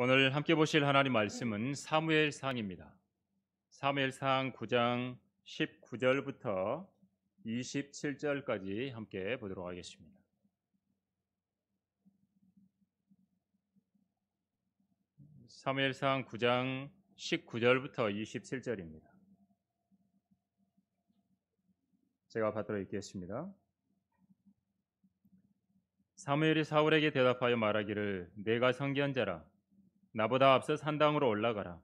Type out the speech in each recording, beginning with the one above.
오늘 함께 보실 하나님 말씀은 사무엘상입니다. 사무엘상 9장 19절부터 27절까지 함께 보도록 하겠습니다. 사무엘상 9장 19절부터 27절입니다. 제가 받들어 읽겠습니다. 사무엘이 사울에게 대답하여 말하기를, 내가 선견자라. 나보다 앞서 산당으로 올라가라.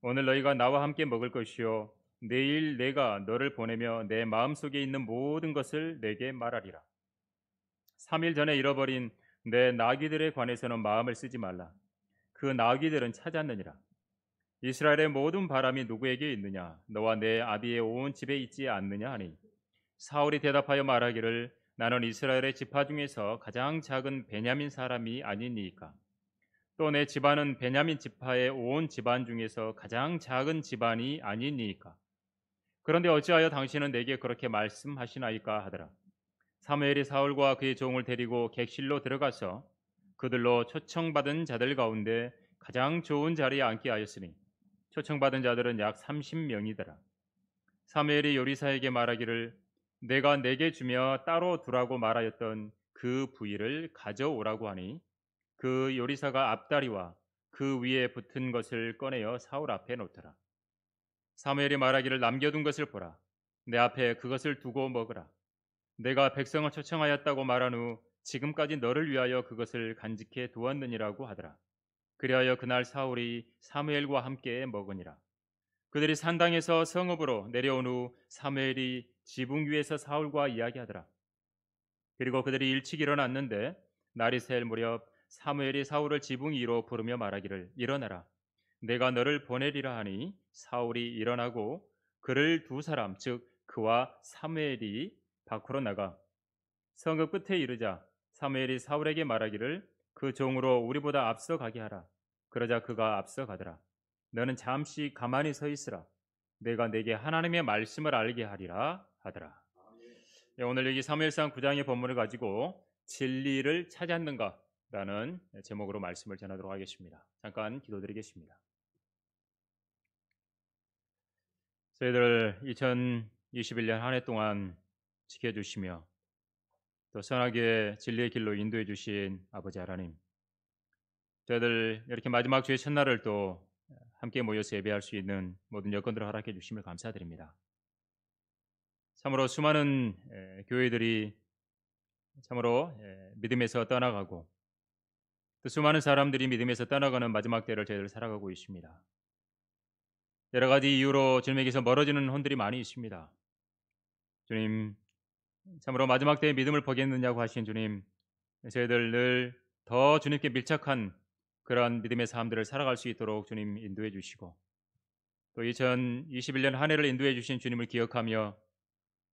오늘 너희가 나와 함께 먹을 것이요 내일 내가 너를 보내며 내 마음속에 있는 모든 것을 내게 말하리라. 3일 전에 잃어버린 내 나귀들에 관해서는 마음을 쓰지 말라. 그 나귀들은 찾았느니라. 이스라엘의 모든 바람이 누구에게 있느냐? 너와 내 아비의 온 집에 있지 않느냐 하니, 사울이 대답하여 말하기를, 나는 이스라엘의 지파 중에서 가장 작은 베냐민 사람이 아니니이까. 또 내 집안은 베냐민 지파의 온 집안 중에서 가장 작은 집안이 아니니이까. 그런데 어찌하여 당신은 내게 그렇게 말씀하시나이까 하더라. 사무엘이 사울과 그의 종을 데리고 객실로 들어가서 그들로 초청받은 자들 가운데 가장 좋은 자리에 앉게 하였으니 초청받은 자들은 약 30명이더라. 사무엘이 요리사에게 말하기를, 내가 내게 주며 따로 두라고 말하였던 그 부위를 가져오라고 하니, 그 요리사가 앞다리와 그 위에 붙은 것을 꺼내어 사울 앞에 놓더라. 사무엘이 말하기를, 남겨둔 것을 보라. 내 앞에 그것을 두고 먹으라. 내가 백성을 초청하였다고 말한 후 지금까지 너를 위하여 그것을 간직해 두었느니라고 하더라. 그리하여 그날 사울이 사무엘과 함께 먹으니라. 그들이 산당에서 성읍으로 내려온 후 사무엘이 지붕 위에서 사울과 이야기하더라. 그리고 그들이 일찍 일어났는데 날이 셀 무렵 사무엘이 사울을 지붕 위로 부르며 말하기를, 일어나라. 내가 너를 보내리라 하니 사울이 일어나고 그를 두 사람, 즉 그와 사무엘이 밖으로 나가 성읍 끝에 이르자 사무엘이 사울에게 말하기를, 그 종으로 우리보다 앞서 가게 하라. 그러자 그가 앞서 가더라. 너는 잠시 가만히 서 있으라. 내가 내게 하나님의 말씀을 알게 하리라 하더라. 오늘 여기 사무엘상 9장의 본문을 가지고 진리를 찾았는가 라는 제목으로 말씀을 전하도록 하겠습니다. 잠깐 기도드리겠습니다. 저희들 2021년 한 해 동안 지켜주시며 또 선하게 진리의 길로 인도해 주신 아버지 하나님, 저희들 이렇게 마지막 주의 첫날을 또 함께 모여서 예배할 수 있는 모든 여건들을 허락해 주심을 감사드립니다. 참으로 수많은 교회들이 참으로 믿음에서 떠나가고 또 수많은 사람들이 믿음에서 떠나가는 마지막 때를 저희들 살아가고 있습니다. 여러 가지 이유로 주님에게서 멀어지는 혼들이 많이 있습니다. 주님, 참으로 마지막 때에 믿음을 버겠느냐고 하신 주님, 저희들 늘 더 주님께 밀착한 그러한 믿음의 삶들을 살아갈 수 있도록 주님 인도해 주시고, 또 2021년 한 해를 인도해 주신 주님을 기억하며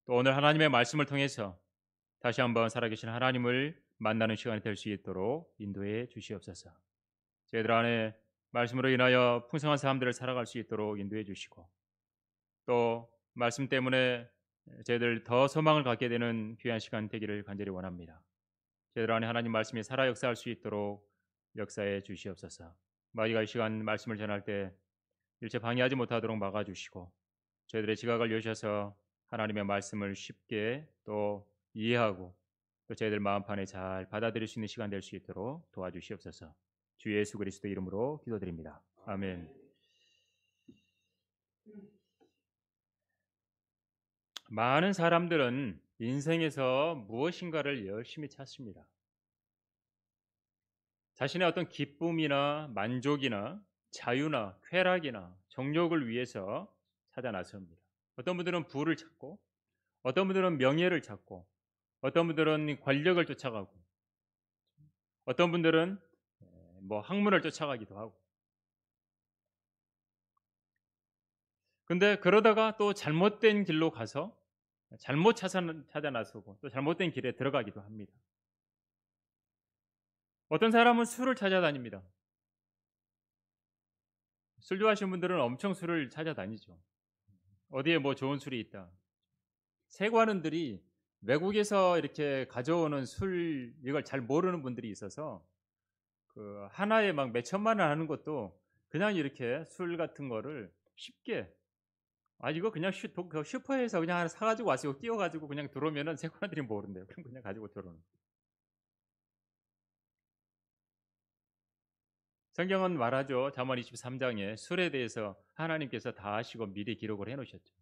또 오늘 하나님의 말씀을 통해서 다시 한번 살아계신 하나님을 만나는 시간이 될 수 있도록 인도해 주시옵소서. 저희들 안에 말씀으로 인하여 풍성한 삶들을 살아갈 수 있도록 인도해 주시고, 또 말씀 때문에 저희들 더 소망을 갖게 되는 귀한 시간 되기를 간절히 원합니다. 저희들 안에 하나님 말씀이 살아 역사할 수 있도록 역사해 주시옵소서. 마지막 이 시간 말씀을 전할 때 일체 방해하지 못하도록 막아주시고, 저희들의 지각을 여셔서 하나님의 말씀을 쉽게 또 이해하고 또 저희들 마음판에 잘 받아들일 수 있는 시간 될 수 있도록 도와주시옵소서. 주 예수 그리스도 이름으로 기도드립니다. 아멘. 많은 사람들은 인생에서 무엇인가를 열심히 찾습니다. 자신의 어떤 기쁨이나 만족이나 자유나 쾌락이나 정욕을 위해서 찾아 나섭니다. 어떤 분들은 부를 찾고, 어떤 분들은 명예를 찾고, 어떤 분들은 권력을 쫓아가고, 어떤 분들은 학문을 쫓아가기도 하고. 근데 그러다가 또 잘못된 길로 가서 잘못 찾아 나서고 또 잘못된 길에 들어가기도 합니다. 어떤 사람은 술을 찾아다닙니다. 술 좋아하시는 분들은 엄청 술을 찾아다니죠. 어디에 좋은 술이 있다. 세관원들이 외국에서 이렇게 가져오는 술, 이걸 잘 모르는 분들이 있어서 그 하나에 막 몇 천만 원 하는 것도 그냥 이렇게 술 같은 거를 쉽게 이거 그냥 그 슈퍼에서 그냥 하나 사 가지고 와서 이거 끼워 가지고 그냥 들어오면은 세관들이 모른대요. 그럼 그냥 가지고 들어오는. 성경은 말하죠. 잠언 23장에 술에 대해서 하나님께서 다 아시고 미리 기록을 해 놓으셨죠.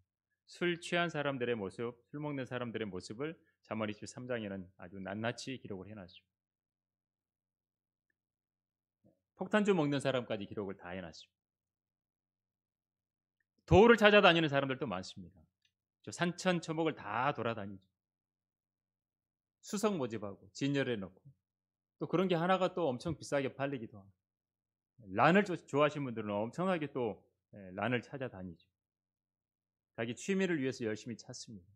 술 취한 사람들의 모습, 술 먹는 사람들의 모습을 잠언 23장에는 아주 낱낱이 기록을 해 놨죠. 폭탄주 먹는 사람까지 기록을 다 해 놨죠. 도를 찾아다니는 사람들도 많습니다. 산천초목을 다 돌아다니죠. 수석 모집하고 진열해 놓고 또 그런 게 하나가 또 엄청 비싸게 팔리기도 하고 란을 좋아하시는 분들은 엄청나게 또 란을 찾아다니죠. 자기 취미를 위해서 열심히 찾습니다.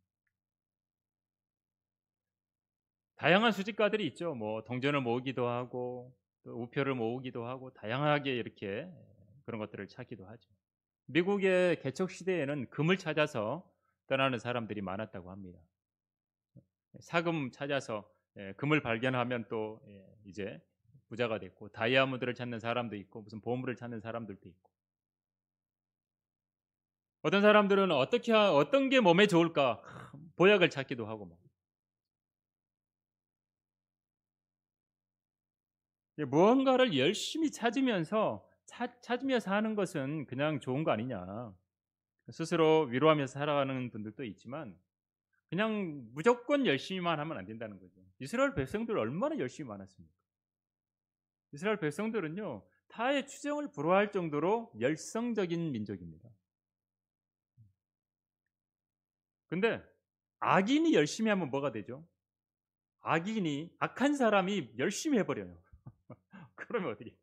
다양한 수집가들이 있죠. 뭐 동전을 모으기도 하고 또 우표를 모으기도 하고 다양하게 이렇게 그런 것들을 찾기도 하죠. 미국의 개척 시대에는 금을 찾아서 떠나는 사람들이 많았다고 합니다. 사금 찾아서 금을 발견하면 또 이제 부자가 됐고 다이아몬드를 찾는 사람도 있고 무슨 보물을 찾는 사람들도 있고 어떤 사람들은 어떤 게 몸에 좋을까 보약을 찾기도 하고 뭐. 무언가를 열심히 찾으며 사는 것은 그냥 좋은 거 아니냐. 스스로 위로하면서 살아가는 분들도 있지만 그냥 무조건 열심히만 하면 안 된다는 거죠. 이스라엘 백성들 얼마나 열심히 많았습니까? 이스라엘 백성들은요 타의 추정을 불허할 정도로 열성적인 민족입니다. 근데 악인이 열심히 하면 뭐가 되죠? 악한 사람이 열심히 해버려요. 그러면 어떻게?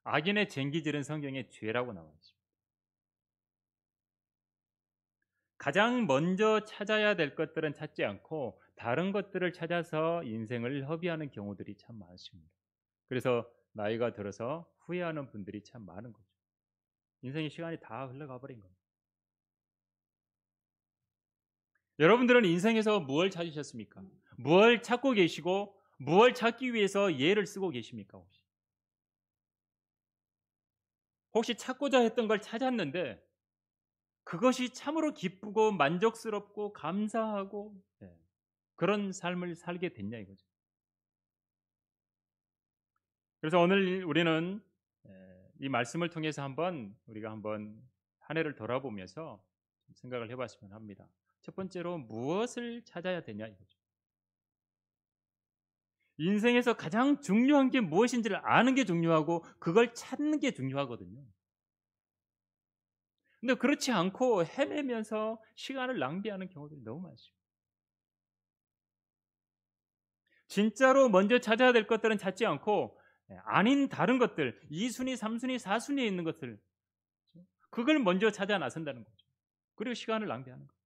악인의 쟁기질은 성경에 죄라고 나와 있습니다. 가장 먼저 찾아야 될 것들은 찾지 않고 다른 것들을 찾아서 인생을 허비하는 경우들이 참 많습니다. 그래서 나이가 들어서 후회하는 분들이 참 많은 거죠. 인생의 시간이 다 흘러가 버린 겁니다. 여러분들은 인생에서 무엇을 찾으셨습니까? 무엇을 찾고 계시고 무엇을 찾기 위해서 예를 쓰고 계십니까? 혹시 찾고자 했던 걸 찾았는데 그것이 참으로 기쁘고 만족스럽고 감사하고 그런 삶을 살게 됐냐 이거죠. 그래서 오늘 우리는 이 말씀을 통해서 우리가 한번 한 해를 돌아보면서 생각을 해봤으면 합니다. 첫 번째로 무엇을 찾아야 되냐 이거죠. 인생에서 가장 중요한 게 무엇인지를 아는 게 중요하고 그걸 찾는 게 중요하거든요. 근데 그렇지 않고 헤매면서 시간을 낭비하는 경우들이 너무 많습니다. 진짜로 먼저 찾아야 될 것들은 찾지 않고 아닌 다른 것들, 2순위, 3순위, 4순위에 있는 것들 그걸 먼저 찾아 나선다는 거죠. 그리고 시간을 낭비하는 거죠.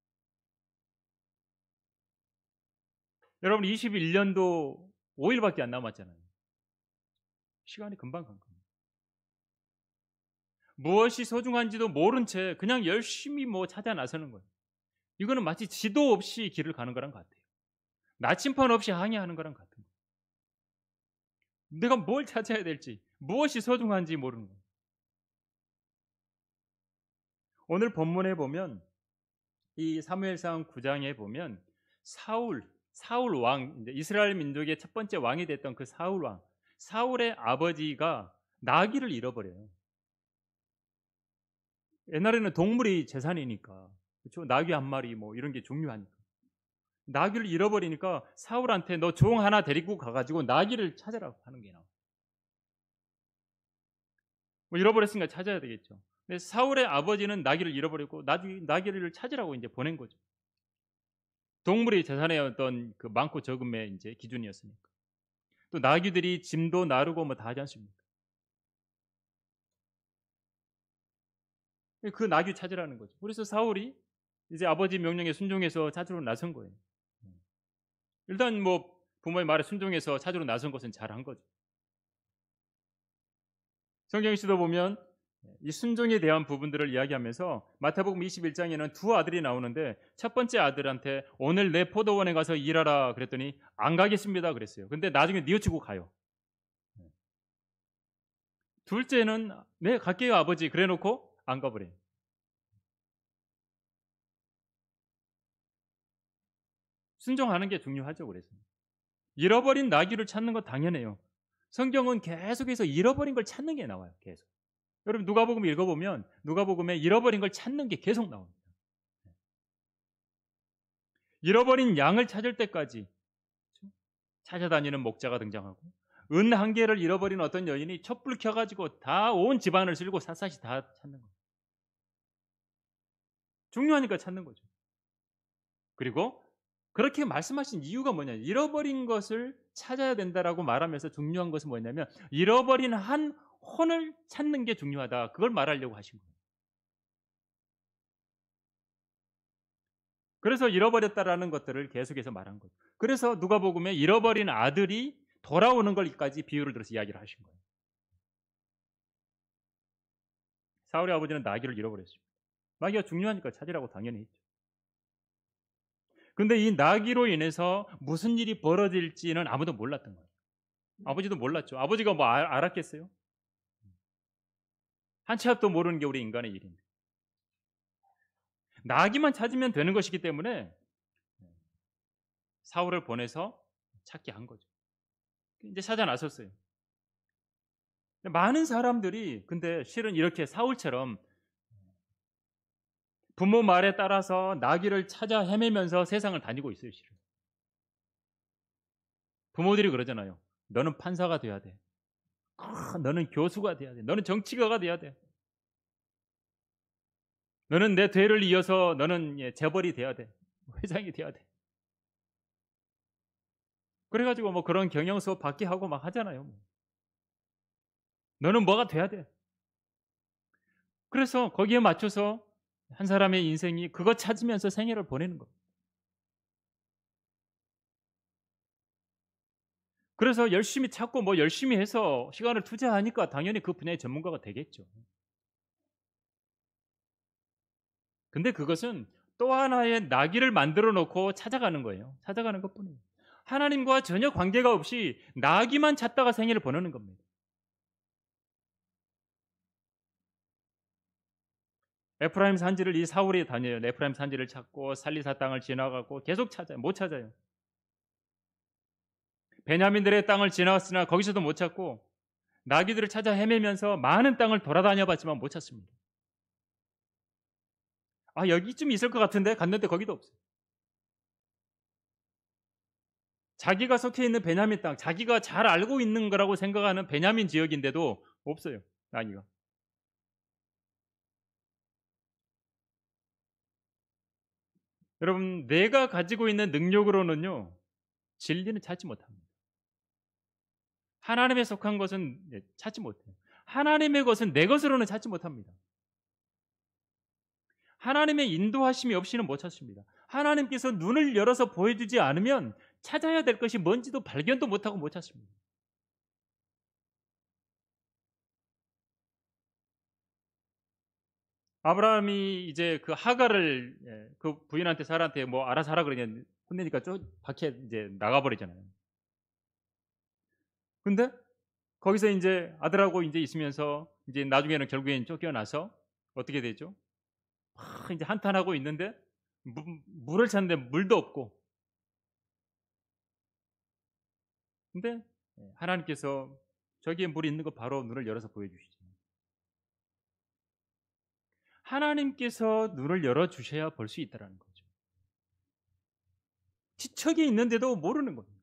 여러분 21년도 5일밖에 안 남았잖아요. 시간이 금방 간 겁니다. 무엇이 소중한지도 모른 채 그냥 열심히 찾아 나서는 거예요. 이거는 마치 지도 없이 길을 가는 거랑 같아요. 나침판 없이 항해하는 거랑 같은 거예요. 내가 뭘 찾아야 될지, 무엇이 소중한지 모르는 거예요. 오늘 본문에 보면 이 사무엘상 9장에 보면 사울 왕, 이스라엘 민족의 첫 번째 왕이 됐던 그 사울 왕, 사울의 아버지가 나귀를 잃어버려요. 옛날에는 동물이 재산이니까, 그렇죠? 나귀 한 마리 이런 게 중요하니까. 나귀를 잃어버리니까 사울한테 너 종 하나 데리고 가가지고 나귀를 찾으라고 하는 게 나와. 잃어버렸으니까 찾아야 되겠죠. 근데 사울의 아버지는 나귀를 잃어버리고 나귀를 찾으라고 이제 보낸 거죠. 동물이 재산의 어떤 그 많고 적음의 이제 기준이었으니까. 또 나귀들이 짐도 나르고 다 하지 않습니까? 그 나귀 찾으라는 거죠. 그래서 사울이 이제 아버지 명령에 순종해서 찾으러 나선 거예요. 일단 부모의 말에 순종해서 찾으러 나선 것은 잘한 거죠. 성경에서도 보면 이 순종에 대한 부분들을 이야기하면서 마태복음 21장에는 두 아들이 나오는데 첫 번째 아들한테 오늘 내 포도원에 가서 일하라 그랬더니 안 가겠습니다 그랬어요. 근데 나중에 뉘우치고 가요. 둘째는 네 갈게요 아버지 그래 놓고 안 가버려요. 순종하는 게 중요하죠. 그래서 잃어버린 나귀를 찾는 건 당연해요. 성경은 계속해서 잃어버린 걸 찾는 게 나와요. 계속. 여러분 누가복음 읽어보면 누가복음에 잃어버린 걸 찾는 게 계속 나옵니다. 잃어버린 양을 찾을 때까지 찾아다니는 목자가 등장하고 은 한 개를 잃어버린 어떤 여인이 촛불 켜가지고 다 온 집안을 쓸고 샅샅이 다 찾는 거예요. 중요하니까 찾는 거죠. 그리고 그렇게 말씀하신 이유가 뭐냐? 잃어버린 것을 찾아야 된다라고 말하면서 중요한 것은 뭐냐면 잃어버린 한 혼을 찾는 게 중요하다. 그걸 말하려고 하신 거예요. 그래서 잃어버렸다라는 것들을 계속해서 말한 거죠. 그래서 누가복음에 잃어버린 아들이 돌아오는 걸까지 비유를 들어서 이야기를 하신 거예요. 사울의 아버지는 나귀를 잃어버렸습니다. 나귀가 중요하니까 찾으라고 당연히 했죠. 근데 이 나귀로 인해서 무슨 일이 벌어질지는 아무도 몰랐던 거예요. 아버지도 몰랐죠. 아버지가 뭐 알았겠어요? 한 치 앞도 모르는 게 우리 인간의 일인데. 나귀만 찾으면 되는 것이기 때문에 사울을 보내서 찾게 한 거죠. 이제 찾아 나섰어요. 많은 사람들이 근데 실은 이렇게 사울처럼 부모 말에 따라서 나귀를 찾아 헤매면서 세상을 다니고 있어요. 실은. 부모들이 그러잖아요. 너는 판사가 돼야 돼. 너는 교수가 돼야 돼. 너는 정치가가 돼야 돼. 너는 내 뒤를 이어서 너는 재벌이 돼야 돼. 회장이 돼야 돼. 그래가지고 뭐 그런 경영 수업 받게 하고 막 하잖아요. 너는 뭐가 돼야 돼. 그래서 거기에 맞춰서 한 사람의 인생이 그거 찾으면서 생애를 보내는 거예요. 그래서 열심히 찾고 뭐 열심히 해서 시간을 투자하니까 당연히 그 분야의 전문가가 되겠죠. 근데 그것은 또 하나의 나귀를 만들어 놓고 찾아가는 거예요. 찾아가는 것뿐이에요. 하나님과 전혀 관계가 없이 나귀만 찾다가 생애를 보내는 겁니다. 에프라임 산지를 이 사울이 다녀요. 에프라임 산지를 찾고 살리사 땅을 지나가고 계속 찾아요. 못 찾아요. 베냐민들의 땅을 지나갔으나 거기서도 못 찾고 나귀들을 찾아 헤매면서 많은 땅을 돌아다녀 봤지만 못 찾습니다. 아, 여기쯤 있을 것 같은데 갔는데 거기도 없어요. 자기가 속해 있는 베냐민 땅, 자기가 잘 알고 있는 거라고 생각하는 베냐민 지역인데도 없어요. 나귀가. 여러분, 내가 가지고 있는 능력으로는요, 진리는 찾지 못합니다. 하나님에 속한 것은 찾지 못해요. 하나님의 것은 내 것으로는 찾지 못합니다. 하나님의 인도하심이 없이는 못 찾습니다. 하나님께서 눈을 열어서 보여주지 않으면 찾아야 될 것이 뭔지도 발견도 못하고 못 찾습니다. 아브라함이 이제 그 하갈을 그 부인한테 사라한테 뭐 알아서 하라 그러냐 혼내니까 저 밖에 이제 나가버리잖아요. 근데 거기서 이제 아들하고 이제 있으면서 이제 나중에는 결국엔 쫓겨나서 어떻게 되죠? 막 이제 한탄하고 있는데 물을 찾는데 물도 없고. 근데 하나님께서 저기에 물이 있는 거 바로 눈을 열어서 보여주시죠. 하나님께서 눈을 열어주셔야 볼 수 있다는 거죠. 지척에 있는데도 모르는 겁니다.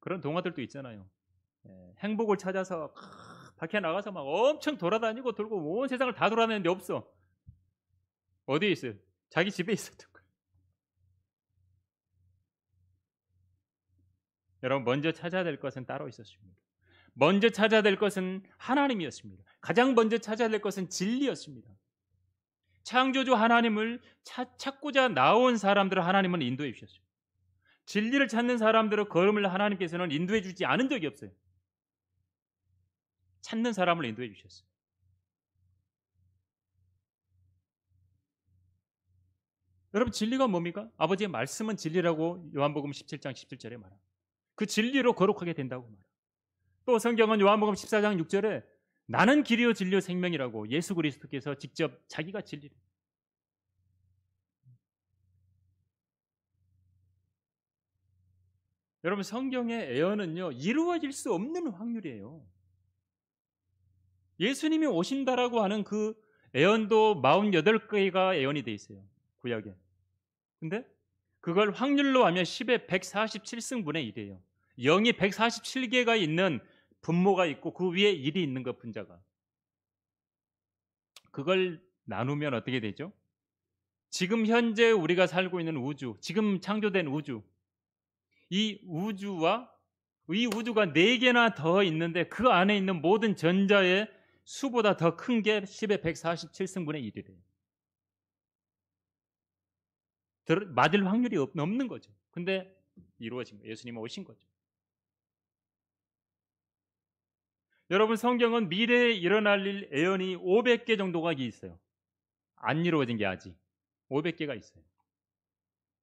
그런 동화들도 있잖아요. 행복을 찾아서 밖에 나가서 막 엄청 돌아다니고 돌고 온 세상을 다 돌아다니는데 없어. 어디에 있어요? 자기 집에 있었던 거예요. 여러분 먼저 찾아야 될 것은 따로 있었습니다. 먼저 찾아야 될 것은 하나님이었습니다. 가장 먼저 찾아야 될 것은 진리였습니다. 창조주 하나님을 찾고자 나온 사람들을 하나님은 인도해 주셨어요. 진리를 찾는 사람들의 걸음을 하나님께서는 인도해 주지 않은 적이 없어요. 찾는 사람을 인도해 주셨어요. 여러분 진리가 뭡니까? 아버지의 말씀은 진리라고 요한복음 17장 17절에 말합니다. 그 진리로 거룩하게 된다고 말합니다. 또 성경은 요한복음 14장 6절에 나는 길이요 진리요 생명이라고 예수 그리스도께서 직접 자기가 진리를. 여러분 성경의 예언은요 이루어질 수 없는 확률이에요. 예수님이 오신다라고 하는 그 예언도 48개가 예언이 돼 있어요. 구약에. 근데 그걸 확률로 하면 10의 147승분의 1이에요. 0이 147개가 있는 분모가 있고 그 위에 1이 있는 것 분자가. 그걸 나누면 어떻게 되죠? 지금 현재 우리가 살고 있는 우주, 지금 창조된 우주, 이 우주와 이 우주가 4개나 더 있는데 그 안에 있는 모든 전자의 수보다 더 큰 게 10의 147승분의 1이래요. 맞을 확률이 없는 거죠. 근데 이루어진 거예요. 예수님은 오신 거죠. 여러분 성경은 미래에 일어날 일 예언이 500개 정도가 있어요. 안 이루어진 게 아직 500개가 있어요.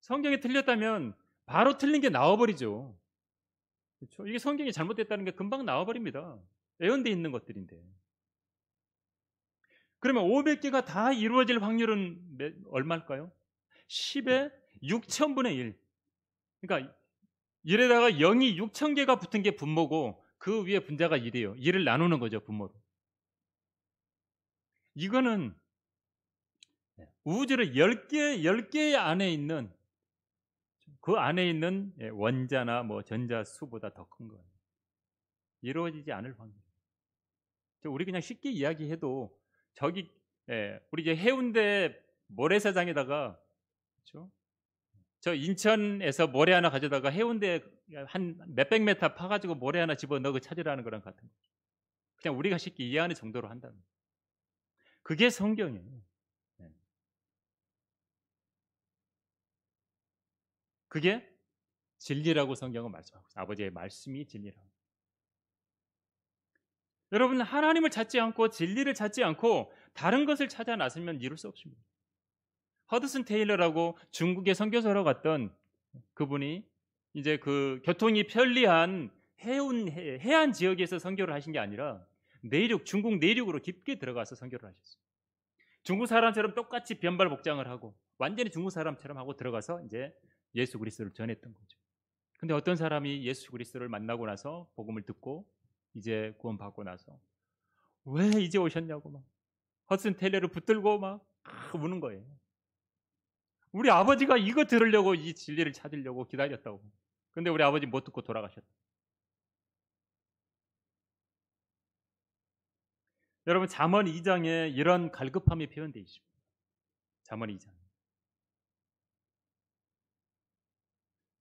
성경이 틀렸다면 바로 틀린 게 나와버리죠. 그렇죠? 이게 성경이 잘못됐다는 게 금방 나와버립니다. 예언돼 있는 것들인데. 그러면 500개가 다 이루어질 확률은 얼마일까요? 10의 6천분의 1. 그러니까 1에다가 0이 6천 개가 붙은 게 분모고 그 위에 분자가 1이에요. 1을 나누는 거죠, 분모로. 이거는 우주를 10개 안에 있는 그 안에 있는 원자나 뭐 전자 수보다 더 큰 거예요. 이루어지지 않을 확률. 우리 그냥 쉽게 이야기해도 저기 우리 이제 해운대 모래사장에다가 그렇죠? 저 인천에서 모래 하나 가져다가 해운대 한 몇백 메타 파가지고 모래 하나 집어넣고 찾으라는 거랑 같은 거죠. 그냥 우리가 쉽게 이해하는 정도로 한다는 거예요. 그게 성경이에요. 그게 진리라고 성경은 말씀하고 있어요. 아버지의 말씀이 진리라고. 여러분 하나님을 찾지 않고 진리를 찾지 않고 다른 것을 찾아 나서면 이룰 수 없습니다. 허드슨 테일러라고 중국에 선교사로 갔던 그분이 이제 그 교통이 편리한 해안 지역에서 선교를 하신 게 아니라 중국 내륙으로 깊게 들어가서 선교를 하셨어요. 중국 사람처럼 똑같이 변발 복장을 하고 완전히 중국 사람처럼 하고 들어가서 이제 예수 그리스도를 전했던 거죠. 근데 어떤 사람이 예수 그리스도를 만나고 나서 복음을 듣고 이제 구원받고 나서 왜 이제 오셨냐고 막 허슨 텔레를 붙들고 막 우는 거예요. 우리 아버지가 이거 들으려고 이 진리를 찾으려고 기다렸다고. 근데 우리 아버지 못 듣고 돌아가셨다. 여러분 잠언 2장에 이런 갈급함이 표현되어 있습니다. 잠언 2장.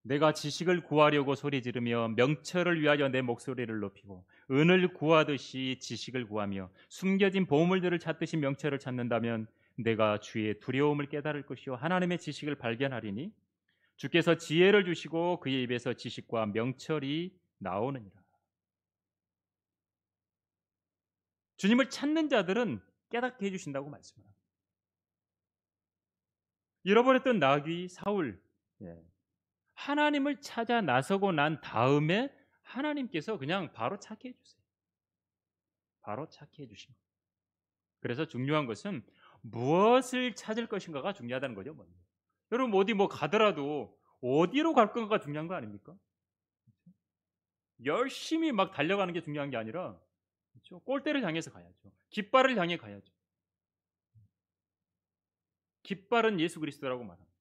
내가 지식을 구하려고 소리 지르며 명철을 위하여 내 목소리를 높이고 은을 구하듯이 지식을 구하며 숨겨진 보물들을 찾듯이 명철을 찾는다면 내가 주의 두려움을 깨달을 것이요 하나님의 지식을 발견하리니 주께서 지혜를 주시고 그의 입에서 지식과 명철이 나오느니라. 주님을 찾는 자들은 깨닫게 해주신다고 말씀합니다. 잃어버렸던 나귀 사울 하나님을 찾아 나서고 난 다음에 하나님께서 그냥 바로 찾게 해주세요. 바로 찾게 해주신 거예요. 그래서 중요한 것은 무엇을 찾을 것인가가 중요하다는 거죠. 먼저. 여러분 어디 뭐 가더라도 어디로 갈 건가가 중요한 거 아닙니까? 그렇죠? 열심히 막 달려가는 게 중요한 게 아니라 그렇죠? 골대를 향해서 가야죠. 깃발을 향해 가야죠. 깃발은 예수 그리스도라고 말합니다.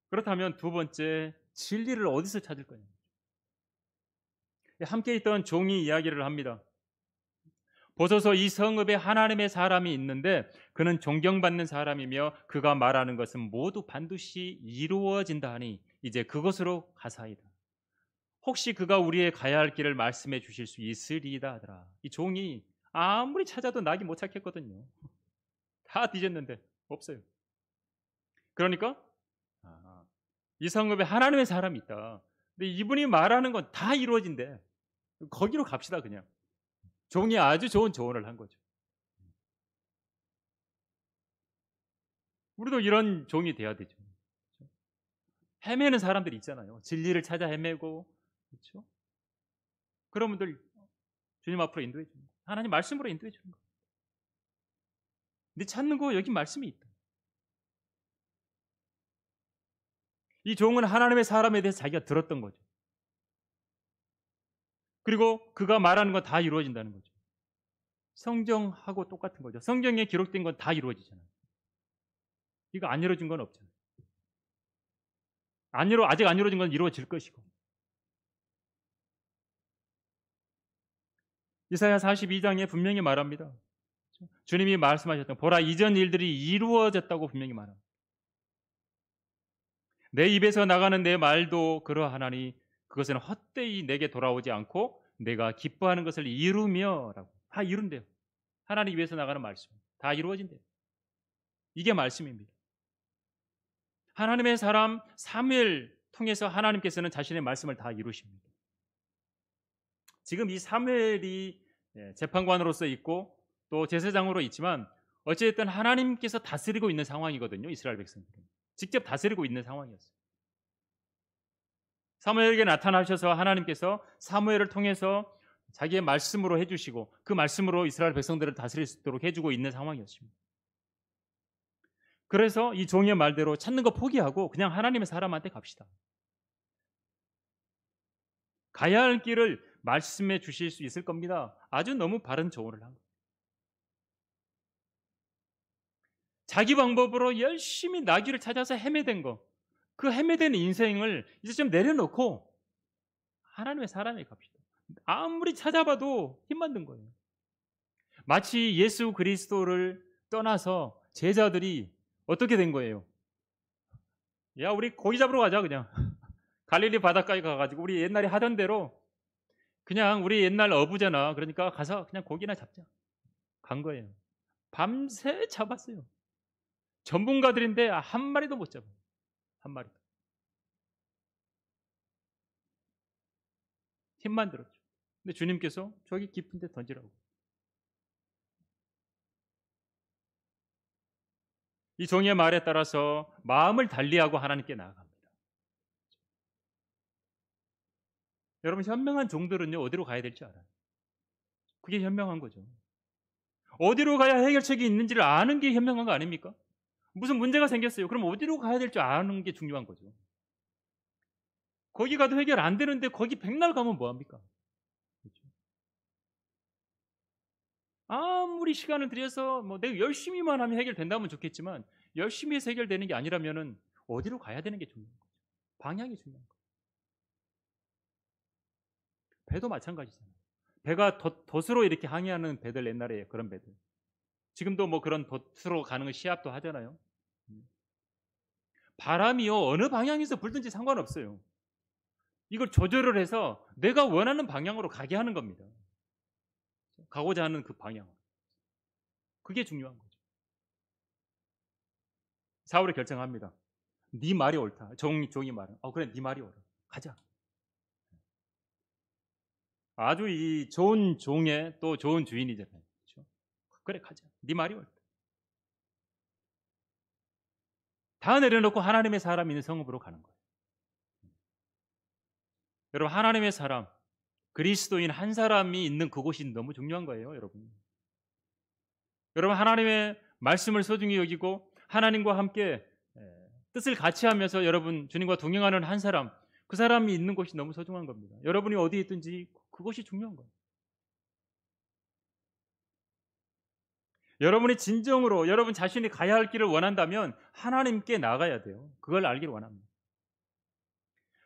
그렇다면 두 번째 진리를 어디서 찾을 거냐? 함께 있던 종이 이야기를 합니다. 보소서 이 성읍에 하나님의 사람이 있는데 그는 존경받는 사람이며 그가 말하는 것은 모두 반드시 이루어진다 하니 이제 그것으로 가사이다. 혹시 그가 우리의 가야 할 길을 말씀해 주실 수 있으리이다 하더라. 이 종이 아무리 찾아도 낙이 못 찾겠거든요. 다 뒤졌는데 없어요. 그러니까 이 성읍에 하나님의 사람이 있다. 근데 이분이 말하는 건 다 이루어진대. 거기로 갑시다 그냥. 종이 아주 좋은 조언을 한 거죠. 우리도 이런 종이 돼야 되죠. 헤매는 사람들이 있잖아요. 진리를 찾아 헤매고, 그렇죠? 그런 분들 주님 앞으로 인도해 줍니다. 하나님 말씀으로 인도해 주는 거예요. 네 찾는 거 여기 말씀이 있다. 이 종은 하나님의 사람에 대해서 자기가 들었던 거죠. 그리고 그가 말하는 건 다 이루어진다는 거죠. 성경하고 똑같은 거죠. 성경에 기록된 건 다 이루어지잖아요. 이거 안 이루어진 건 없잖아요. 아직 안 이루어진 건 이루어질 것이고. 이사야 42장에 분명히 말합니다. 주님이 말씀하셨던 보라 이전 일들이 이루어졌다고 분명히 말합니다. 내 입에서 나가는 내 말도 그러하나니 그것은 헛되이 내게 돌아오지 않고 내가 기뻐하는 것을 이루며라고. 다 이룬대요. 하나님 입에서 나가는 말씀 다 이루어진대요. 이게 말씀입니다. 하나님의 사람 사무엘 통해서 하나님께서는 자신의 말씀을 다 이루십니다. 지금 이 사무엘이 재판관으로서 있고 또 제사장으로 있지만 어쨌든 하나님께서 다스리고 있는 상황이거든요. 이스라엘 백성들은 직접 다스리고 있는 상황이었어요. 사무엘에게 나타나셔서 하나님께서 사무엘을 통해서 자기의 말씀으로 해주시고 그 말씀으로 이스라엘 백성들을 다스릴 수 있도록 해주고 있는 상황이었습니다. 그래서 이 종의 말대로 찾는 거 포기하고 그냥 하나님의 사람한테 갑시다. 가야 할 길을 말씀해 주실 수 있을 겁니다. 아주 너무 바른 조언을 한 거예요. 자기 방법으로 열심히 나귀를 찾아서 헤매된 거, 그 헤매된 인생을 이제 좀 내려놓고 하나님의 사람에 갑시다. 아무리 찾아봐도 힘만 든 거예요. 마치 예수 그리스도를 떠나서 제자들이 어떻게 된 거예요? 야, 우리 고기 잡으러 가자 그냥. 갈릴리 바닷가에 가가지고 우리 옛날에 하던 대로 그냥 우리 옛날 어부잖아. 그러니까 가서 그냥 고기나 잡자. 간 거예요. 밤새 잡았어요. 전문가들인데 한 마리도 못 잡아요. 한 마리도. 힘만 들었죠. 근데 주님께서 저기 깊은 데 던지라고. 이 종의 말에 따라서 마음을 달리하고 하나님께 나아갑니다. 여러분 현명한 종들은요 어디로 가야 될지 알아요. 그게 현명한 거죠. 어디로 가야 해결책이 있는지를 아는 게 현명한 거 아닙니까? 무슨 문제가 생겼어요. 그럼 어디로 가야 될지 아는 게 중요한 거죠. 거기 가도 해결 안 되는데 거기 백날 가면 뭐합니까? 그렇죠? 아무리 시간을 들여서 뭐 내가 열심히만 하면 해결된다면 좋겠지만 열심히 해서 해결되는 게 아니라면은 어디로 가야 되는 게 중요한 거죠. 방향이 중요한 거죠. 배도 마찬가지잖아요. 배가 돛으로 이렇게 항해하는 배들 옛날에 그런 배들. 지금도 뭐 그런 돛으로 가는 시합도 하잖아요. 바람이요 어느 방향에서 불든지 상관없어요. 이걸 조절을 해서 내가 원하는 방향으로 가게 하는 겁니다. 가고자 하는 그 방향. 그게 중요한 거죠. 사울이 결정합니다. 네 말이 옳다. 종이 말은. 그래 네 말이 옳아. 가자. 아주 이 좋은 종의 또 좋은 주인이잖아요. 그렇죠? 그래 가자. 네 말이 옳다. 다 내려놓고 하나님의 사람이 있는 성읍으로 가는 거예요. 여러분 하나님의 사람 그리스도인 한 사람이 있는 그곳이 너무 중요한 거예요. 여러분 하나님의 말씀을 소중히 여기고 하나님과 함께 뜻을 같이 하면서 여러분 주님과 동행하는 한 사람 그 사람이 있는 곳이 너무 소중한 겁니다. 여러분이 어디에 있든지 그것이 중요한 거예요. 여러분이 진정으로 여러분 자신이 가야 할 길을 원한다면 하나님께 나아가야 돼요. 그걸 알기를 원합니다.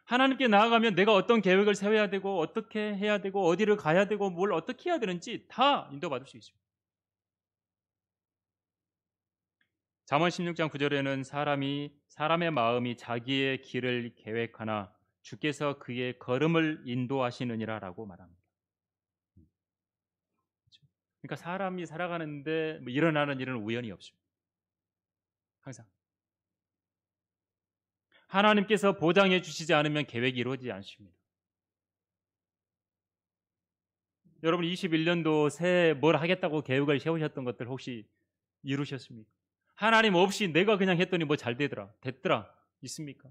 하나님께 나아가면 내가 어떤 계획을 세워야 되고 어떻게 해야 되고 어디를 가야 되고 뭘 어떻게 해야 되는지 다 인도받을 수 있습니다. 잠언 16장 9절에는 사람의 마음이 자기의 길을 계획하나 주께서 그의 걸음을 인도하시느니라라고 말합니다. 그러니까 사람이 살아가는데 뭐 일어나는 일은 우연이 없습니다. 항상 하나님께서 보장해 주시지 않으면 계획이 이루어지지 않습니다. 여러분 21년도 새해 뭘 하겠다고 계획을 세우셨던 것들 혹시 이루셨습니까? 하나님 없이 내가 그냥 했더니 뭐 잘 되더라, 됐더라, 있습니까?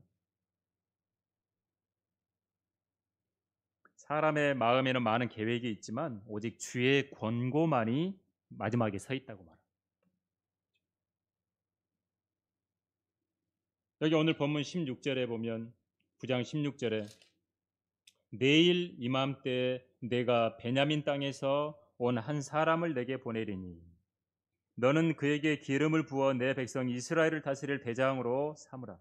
사람의 마음에는 많은 계획이 있지만 오직 주의 권고만이 마지막에 서 있다고 말합니다. 여기 오늘 본문 16절에 보면 9장 16절에 내일 이맘때 내가 베냐민 땅에서 온 한 사람을 내게 보내리니 너는 그에게 기름을 부어 내 백성 이스라엘을 다스릴 대장으로 삼으라.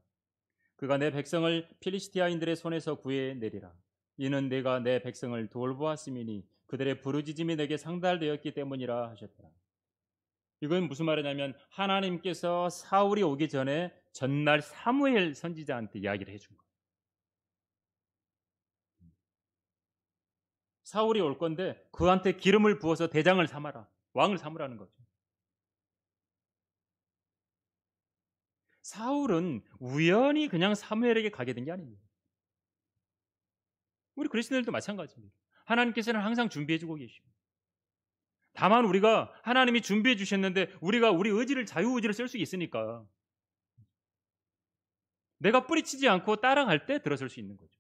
그가 내 백성을 필리스티아인들의 손에서 구해내리라. 이는 내가 내 백성을 돌보았음이니 그들의 부르짖음이 내게 상달되었기 때문이라 하셨더라. 이건 무슨 말이냐면 하나님께서 사울이 오기 전에 전날 사무엘 선지자한테 이야기를 해준 거예요. 사울이 올 건데 그한테 기름을 부어서 대장을 삼아라, 왕을 삼으라는 거죠. 사울은 우연히 그냥 사무엘에게 가게 된 게 아닙니다. 우리 그리스도인들도 마찬가지입니다. 하나님께서는 항상 준비해주고 계십니다. 다만 우리가 하나님이 준비해 주셨는데 우리가 우리 의지를, 자유의지를 쓸 수 있으니까 내가 뿌리치지 않고 따라갈 때 들어설 수 있는 거죠.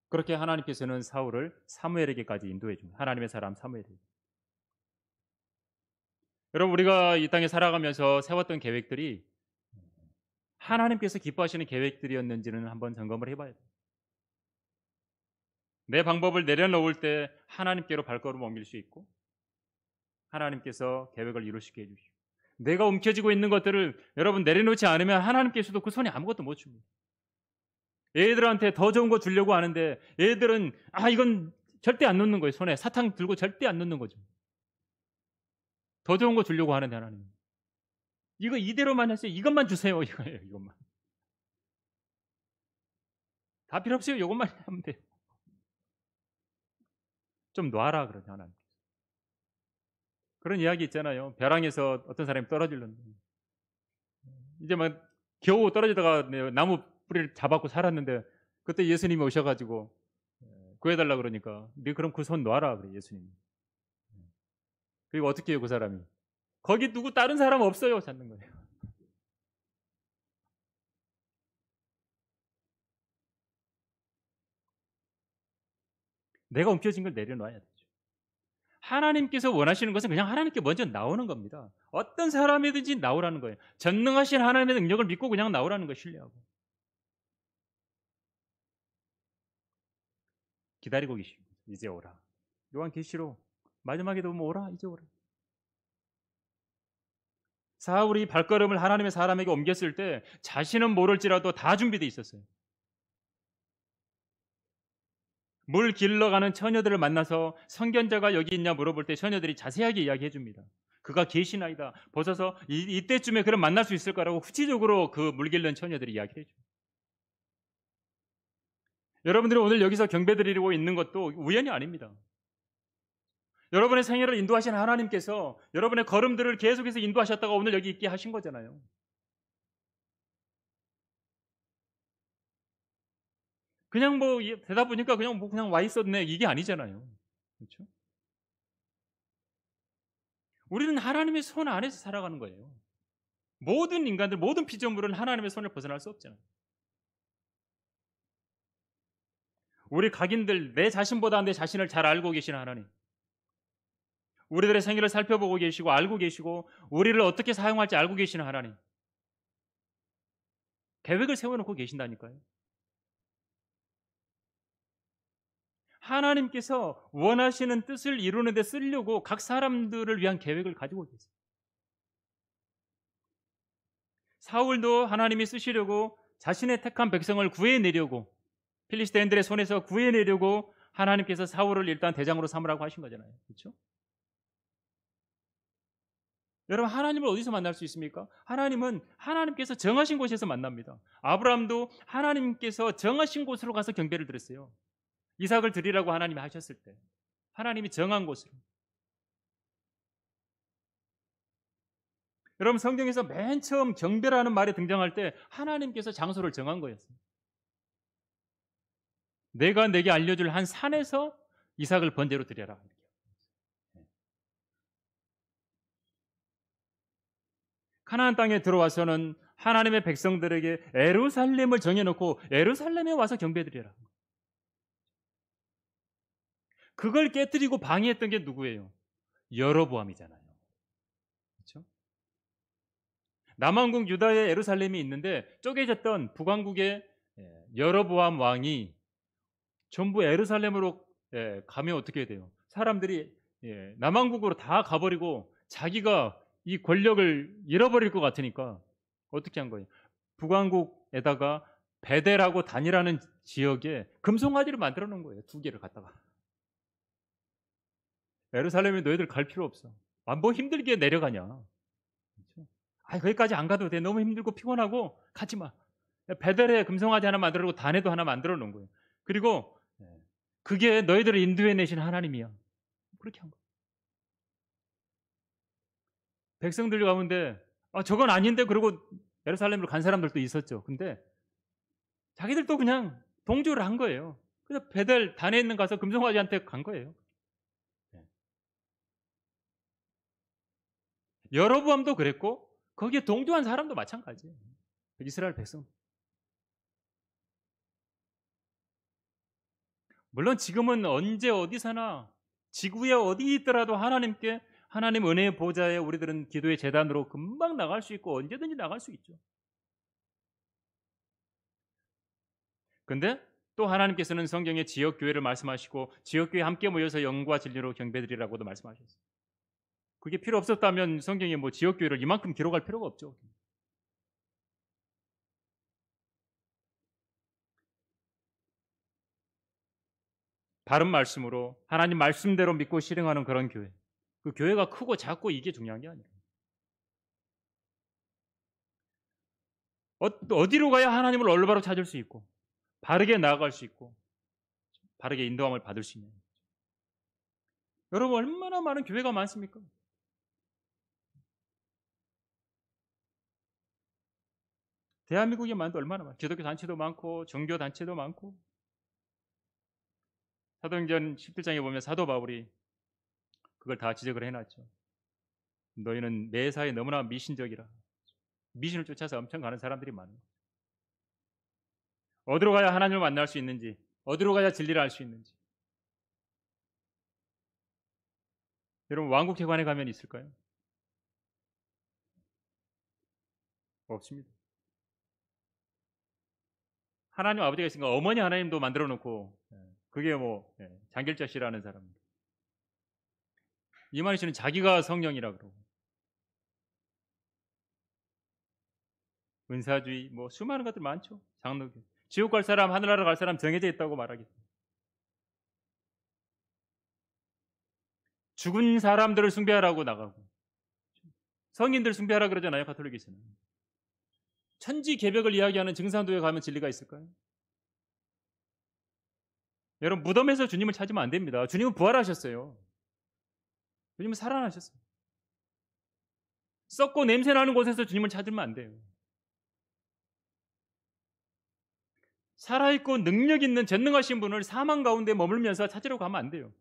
그렇게 하나님께서는 사울을 사무엘에게까지 인도해 줍니다. 하나님의 사람 사무엘에게. 여러분 우리가 이 땅에 살아가면서 세웠던 계획들이 하나님께서 기뻐하시는 계획들이었는지는 한번 점검을 해봐야 돼요. 내 방법을 내려놓을 때 하나님께로 발걸음 옮길 수 있고 하나님께서 계획을 이루시게 해주시고, 내가 움켜쥐고 있는 것들을 여러분 내려놓지 않으면 하나님께서도 그 손에 아무것도 못 줍니다. 애들한테 더 좋은 거 주려고 하는데 애들은 이건 절대 안 놓는 거예요. 손에 사탕 들고 절대 안 놓는 거죠. 더 좋은 거 주려고 하는데 하나님 이거 이대로만 했어요. 이것만 주세요. 이거예요. 이것만. 다 필요 없어요. 이것만 하면 돼요. 좀 놔라 그러죠 하나님. 그런 이야기 있잖아요. 벼랑에서 어떤 사람이 떨어지려는데 이제 막 겨우 떨어지다가 나무 뿌리를 잡았고 살았는데 그때 예수님이 오셔가지고 구해달라 그러니까 네 그럼 그 손 놔라 그래 예수님이. 그리고 어떻게 해요 그 사람이? 거기 누구 다른 사람 없어요 찾는 거예요. 내가 움켜쥔 걸 내려놔야 되죠. 하나님께서 원하시는 것은 그냥 하나님께 먼저 나오는 겁니다. 어떤 사람이든지 나오라는 거예요. 전능하신 하나님의 능력을 믿고 그냥 나오라는 거 신뢰하고. 기다리고 계시고 이제 오라. 요한계시록 마지막에도 보면 오라 이제 오라. 사울이 발걸음을 하나님의 사람에게 옮겼을 때 자신은 모를지라도 다 준비되어 있었어요. 물 길러가는 처녀들을 만나서 선견자가 여기 있냐 물어볼 때 처녀들이 자세하게 이야기해 줍니다. 그가 계시나이다. 벗어서 이때쯤에 그럼 만날 수 있을 거라고 구체적으로 그 물 길르는 처녀들이 이야기해 줍니다. 여러분들이 오늘 여기서 경배드리고 있는 것도 우연이 아닙니다. 여러분의 생애를 인도하신 하나님께서 여러분의 걸음들을 계속해서 인도하셨다가 오늘 여기 있게 하신 거잖아요. 그냥 뭐 되다 보니까 그냥 와 있었네 이게 아니잖아요. 그렇죠? 우리는 하나님의 손 안에서 살아가는 거예요. 모든 인간들, 모든 피조물은 하나님의 손을 벗어날 수 없잖아요. 우리 각인들 내 자신보다 내 자신을 잘 알고 계시는 하나님, 우리들의 생애를 살펴보고 계시고 알고 계시고 우리를 어떻게 사용할지 알고 계시는 하나님, 계획을 세워놓고 계신다니까요. 하나님께서 원하시는 뜻을 이루는 데 쓰려고 각 사람들을 위한 계획을 가지고 계세요. 사울도 하나님이 쓰시려고 자신의 택한 백성을 구해내려고 필리스티인들의 손에서 구해내려고 하나님께서 사울을 일단 대장으로 삼으라고 하신 거잖아요. 그렇죠? 여러분 하나님을 어디서 만날 수 있습니까? 하나님은 하나님께서 정하신 곳에서 만납니다. 아브라함도 하나님께서 정하신 곳으로 가서 경배를 드렸어요. 이삭을 드리라고 하나님이 하셨을 때 하나님이 정한 곳으로. 여러분 성경에서 맨 처음 경배라는 말이 등장할 때 하나님께서 장소를 정한 거였어요. 내가 내게 알려줄 한 산에서 이삭을 번제로 드려라. 가나안 땅에 들어와서는 하나님의 백성들에게 예루살렘을 정해놓고 예루살렘에 와서 경배드려라. 그걸 깨뜨리고 방해했던 게 누구예요? 여로보암이잖아요. 그렇죠? 남왕국 유다의 예루살렘이 있는데 쪼개졌던 북왕국의 여로보암 왕이 전부 예루살렘으로 가면 어떻게 돼요? 사람들이 남왕국으로 다 가버리고 자기가 이 권력을 잃어버릴 것 같으니까 어떻게 한 거예요? 북왕국에다가 베델하고 단이라는 지역에 금송아지를 만들어 놓은 거예요. 2개를 갖다가. 예루살렘에 너희들 갈 필요 없어. 뭐 힘들게 내려가냐. 그렇죠? 거기까지 안 가도 돼. 너무 힘들고 피곤하고 가지 마. 베델에 금송아지 하나 만들어 놓고 단에도 하나 만들어 놓은 거예요. 그리고 그게 너희들을 인도해 내신 하나님이야. 그렇게 한 거예요. 백성들 가운데 저건 아닌데 그러고 예루살렘으로 간 사람들도 있었죠. 근데 자기들도 그냥 동조를 한 거예요. 그래서 베델 단에 있는 가서 금송아지한테 간 거예요. 여로보암도 그랬고 거기에 동조한 사람도 마찬가지예요. 이스라엘 백성. 물론 지금은 언제 어디서나 지구에 어디 있더라도 하나님께 하나님 은혜의 보좌에 우리들은 기도의 제단으로 금방 나갈 수 있고 언제든지 나갈 수 있죠. 근데 또 하나님께서는 성경에 지역교회를 말씀하시고 지역교회 함께 모여서 영과 진리로 경배드리라고도 말씀하셨어요. 그게 필요 없었다면 성경에 지역교회를 이만큼 기록할 필요가 없죠. 바른 말씀으로 하나님 말씀대로 믿고 실행하는 그런 교회. 그 교회가 크고 작고 이게 중요한 게 아니에요. 어디로 가야 하나님을 올바로 찾을 수 있고 바르게 나아갈 수 있고 바르게 인도함을 받을 수 있는. 여러분 얼마나 많은 교회가 많습니까? 대한민국에 많은데 얼마나 많아요. 기독교 단체도 많고 종교 단체도 많고. 사도행전 17장에 보면 사도 바울이 그걸 다 지적을 해놨죠. 너희는 매사에 너무나 미신적이라. 미신을 쫓아서 엄청 가는 사람들이 많아요. 어디로 가야 하나님을 만날 수 있는지, 어디로 가야 진리를 알 수 있는지. 여러분 왕국회관에 가면 있을까요? 없습니다. 하나님 아버지가 있으니까 어머니 하나님도 만들어 놓고 그게 장길자씨라는 사람입니다. 이만희 씨는 자기가 성령이라 그러고 은사주의 수많은 것들 많죠. 장로교. 지옥 갈 사람 하늘나라 갈 사람 정해져 있다고 말하겠습니다. 죽은 사람들을 숭배하라고 나가고 성인들 숭배하라 그러잖아요. 가톨릭에서는. 천지개벽을 이야기하는 증산도에 가면 진리가 있을까요? 여러분 무덤에서 주님을 찾으면 안 됩니다. 주님은 부활하셨어요. 주님은 살아나셨어요. 썩고 냄새나는 곳에서 주님을 찾으면 안 돼요. 살아있고 능력 있는 전능하신 분을 사망 가운데 머물면서 찾으러 가면 안 돼요.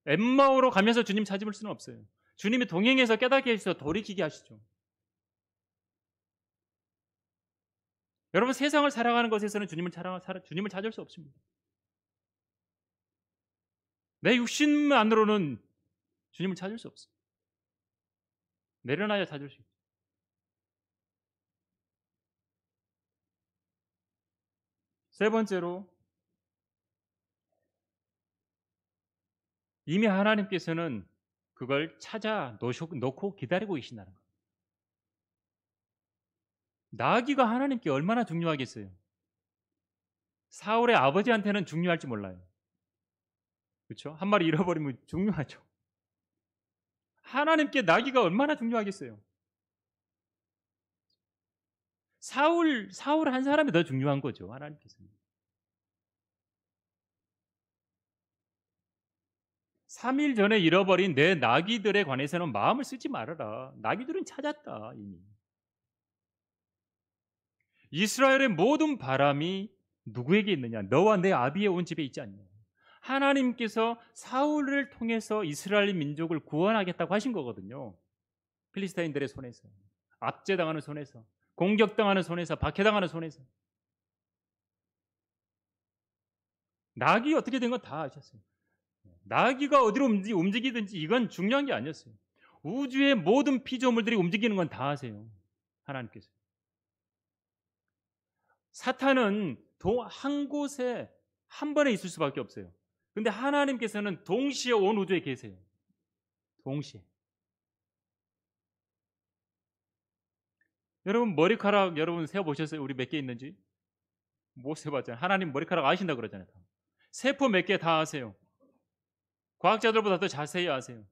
엠마오로 가면서 주님 찾을 수는 없어요. 주님이 동행해서 깨닫게 해서 돌이키게 하시죠. 여러분 세상을 살아가는 것에서는 주님을 찾을 수 없습니다. 내 육신만으로는 주님을 찾을 수 없어요. 내려놔야 찾을 수 있어요. 세 번째로 이미 하나님께서는 그걸 찾아 놓고 기다리고 계신다는 거예요. 나아기가 하나님께 얼마나 중요하겠어요. 사울의 아버지한테는 중요할지 몰라요. 그렇죠? 한 마리 잃어버리면 중요하죠. 하나님께 나귀가 얼마나 중요하겠어요. 사울 한 사람이 더 중요한 거죠. 하나님께서는. 3일 전에 잃어버린 내 나귀들에 관해서는 마음을 쓰지 말아라. 나귀들은 찾았다 이미. 이스라엘의 모든 바람이 누구에게 있느냐? 너와 내 아비의 온 집에 있지 않냐? 하나님께서 사울을 통해서 이스라엘 민족을 구원하겠다고 하신 거거든요. 필리스타인들의 손에서, 압제당하는 손에서, 공격당하는 손에서, 박해당하는 손에서. 나귀 어떻게 된 건 다 아셨어요. 나귀가 어디로 움직이든지 이건 중요한 게 아니었어요. 우주의 모든 피조물들이 움직이는 건 다 아세요. 하나님께서. 사탄은 한 곳에 한 번에 있을 수밖에 없어요. 근데 하나님께서는 동시에 온 우주에 계세요. 동시에. 여러분 머리카락 여러분 세어보셨어요? 우리 몇 개 있는지? 못 세봤잖아요. 하나님 머리카락 아신다 그러잖아요. 세포 몇 개 다 아세요. 과학자들보다 더 자세히 아세요.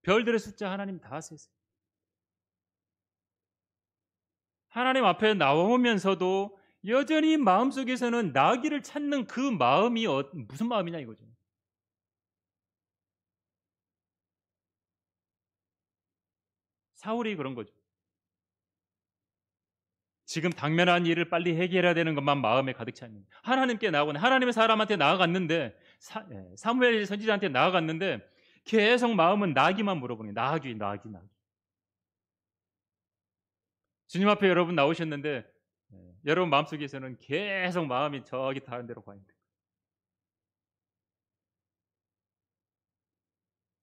별들의 숫자 하나님 다 아세요. 하나님 앞에 나오면서도 여전히 마음속에서는 나귀를 찾는 그 마음이 무슨 마음이냐 이거죠. 사울이 그런 거죠. 지금 당면한 일을 빨리 해결해야 되는 것만 마음에 가득 차 있는 거예요. 하나님께 나아가는 하나님의 사람한테 나아갔는데 사무엘 선지자한테 나아갔는데 계속 마음은 나귀만 물어보는 거예요. 나귀. 주님 앞에 여러분 나오셨는데 여러분 마음속에서는 계속 마음이 저기 다른 데로 가 있는 거예요.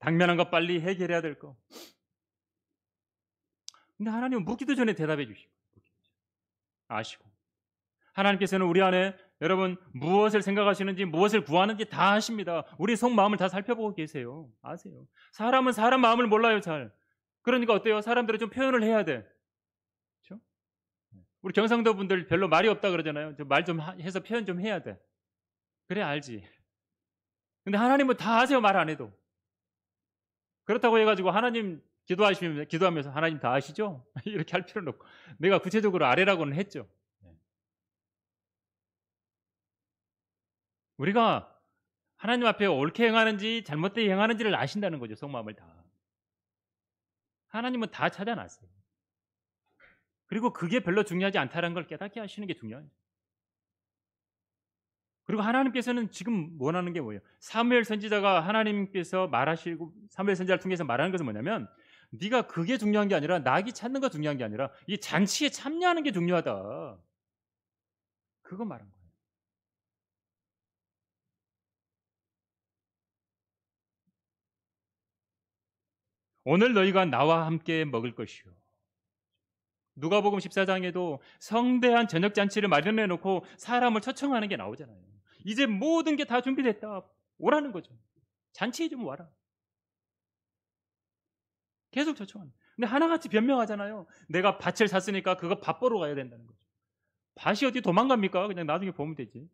당면한 거 빨리 해결해야 될 거. 근데 하나님은 묻기도 전에 대답해 주시고 아시고 하나님께서는 우리 안에 여러분 무엇을 생각하시는지 무엇을 구하는지 다 아십니다. 우리 속마음을 다 살펴보고 계세요. 아세요. 사람은 사람 마음을 몰라요 잘. 그러니까 어때요? 사람들은 좀 표현을 해야 돼. 그렇죠? 우리 경상도 분들 별로 말이 없다 그러잖아요. 말 좀 해서 표현 좀 해야 돼. 그래 알지. 근데 하나님은 다 아세요. 말 안 해도. 그렇다고 해가지고 하나님 기도하면서 하나님 다 아시죠? 이렇게 할 필요는 없고 내가 구체적으로 아래라고는 했죠. 우리가 하나님 앞에 옳게 행하는지 잘못되게 행하는지를 아신다는 거죠. 속마음을 다. 하나님은 다 찾아놨어요. 그리고 그게 별로 중요하지 않다는 걸 깨닫게 하시는 게 중요해요. 그리고 하나님께서는 지금 원하는 게 뭐예요? 사무엘 선지자가 하나님께서 말하시고 사무엘 선지자를 통해서 말하는 것은 뭐냐면 네가 그게 중요한 게 아니라 나귀 찾는 거 중요한 게 아니라 이 잔치에 참여하는 게 중요하다. 그거 말한 거예요. 오늘 너희가 나와 함께 먹을 것이요. 누가복음 14장에도 성대한 저녁 잔치를 마련해 놓고 사람을 초청하는 게 나오잖아요. 이제 모든 게 다 준비됐다. 오라는 거죠. 잔치에 좀 와라. 계속 초청합니다. 근데 하나같이 변명하잖아요. 내가 밭을 샀으니까 그거 밥 보러 가야 된다는 거죠. 밭이 어디 도망갑니까? 그냥 나중에 보면 되지.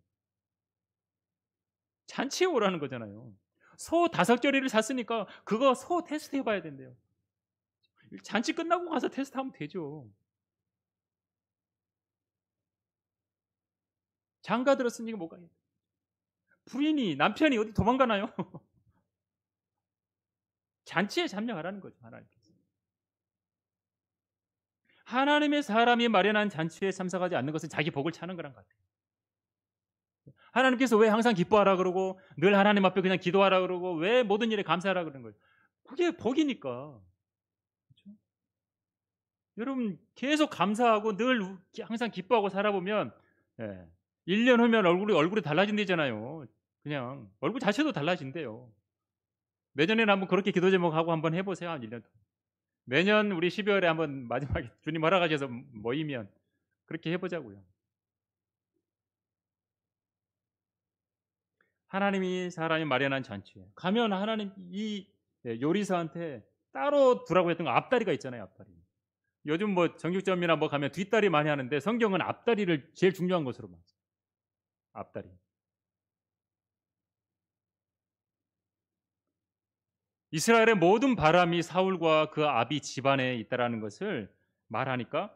잔치에 오라는 거잖아요. 소 5저리를 샀으니까 그거 소 테스트 해봐야 된대요. 잔치 끝나고 가서 테스트하면 되죠. 장가 들었으니까 못 가겠다. 부인이 남편이 어디 도망가나요? 잔치에 참여하라는 거죠. 하나님의 사람이 마련한 잔치에 참석하지 않는 것은 자기 복을 차는 거란 것 같아요. 하나님께서 왜 항상 기뻐하라 그러고 늘 하나님 앞에 그냥 기도하라 그러고 왜 모든 일에 감사하라 그러는 거예요? 그게 복이니까. 그렇죠? 여러분 계속 감사하고 늘 항상 기뻐하고 살아보면 1년 후면 얼굴이 달라진대잖아요. 그냥 얼굴 자체도 달라진대요. 내년에는 한번 그렇게 기도 제목하고 한번 해보세요. 한 1년. 매년 우리 12월에 한번 마지막에 주님 허락하셔서 모이면 그렇게 해보자고요. 하나님이 사람이 마련한 잔치에 가면 하나님 이 요리사한테 따로 두라고 했던 거 앞다리가 있잖아요. 앞다리. 요즘 뭐 정육점이나 뭐 가면 뒷다리 많이 하는데 성경은 앞다리를 제일 중요한 것으로 봤어요. 앞다리. 이스라엘의 모든 바람이 사울과 그 아비 집안에 있다라는 것을 말하니까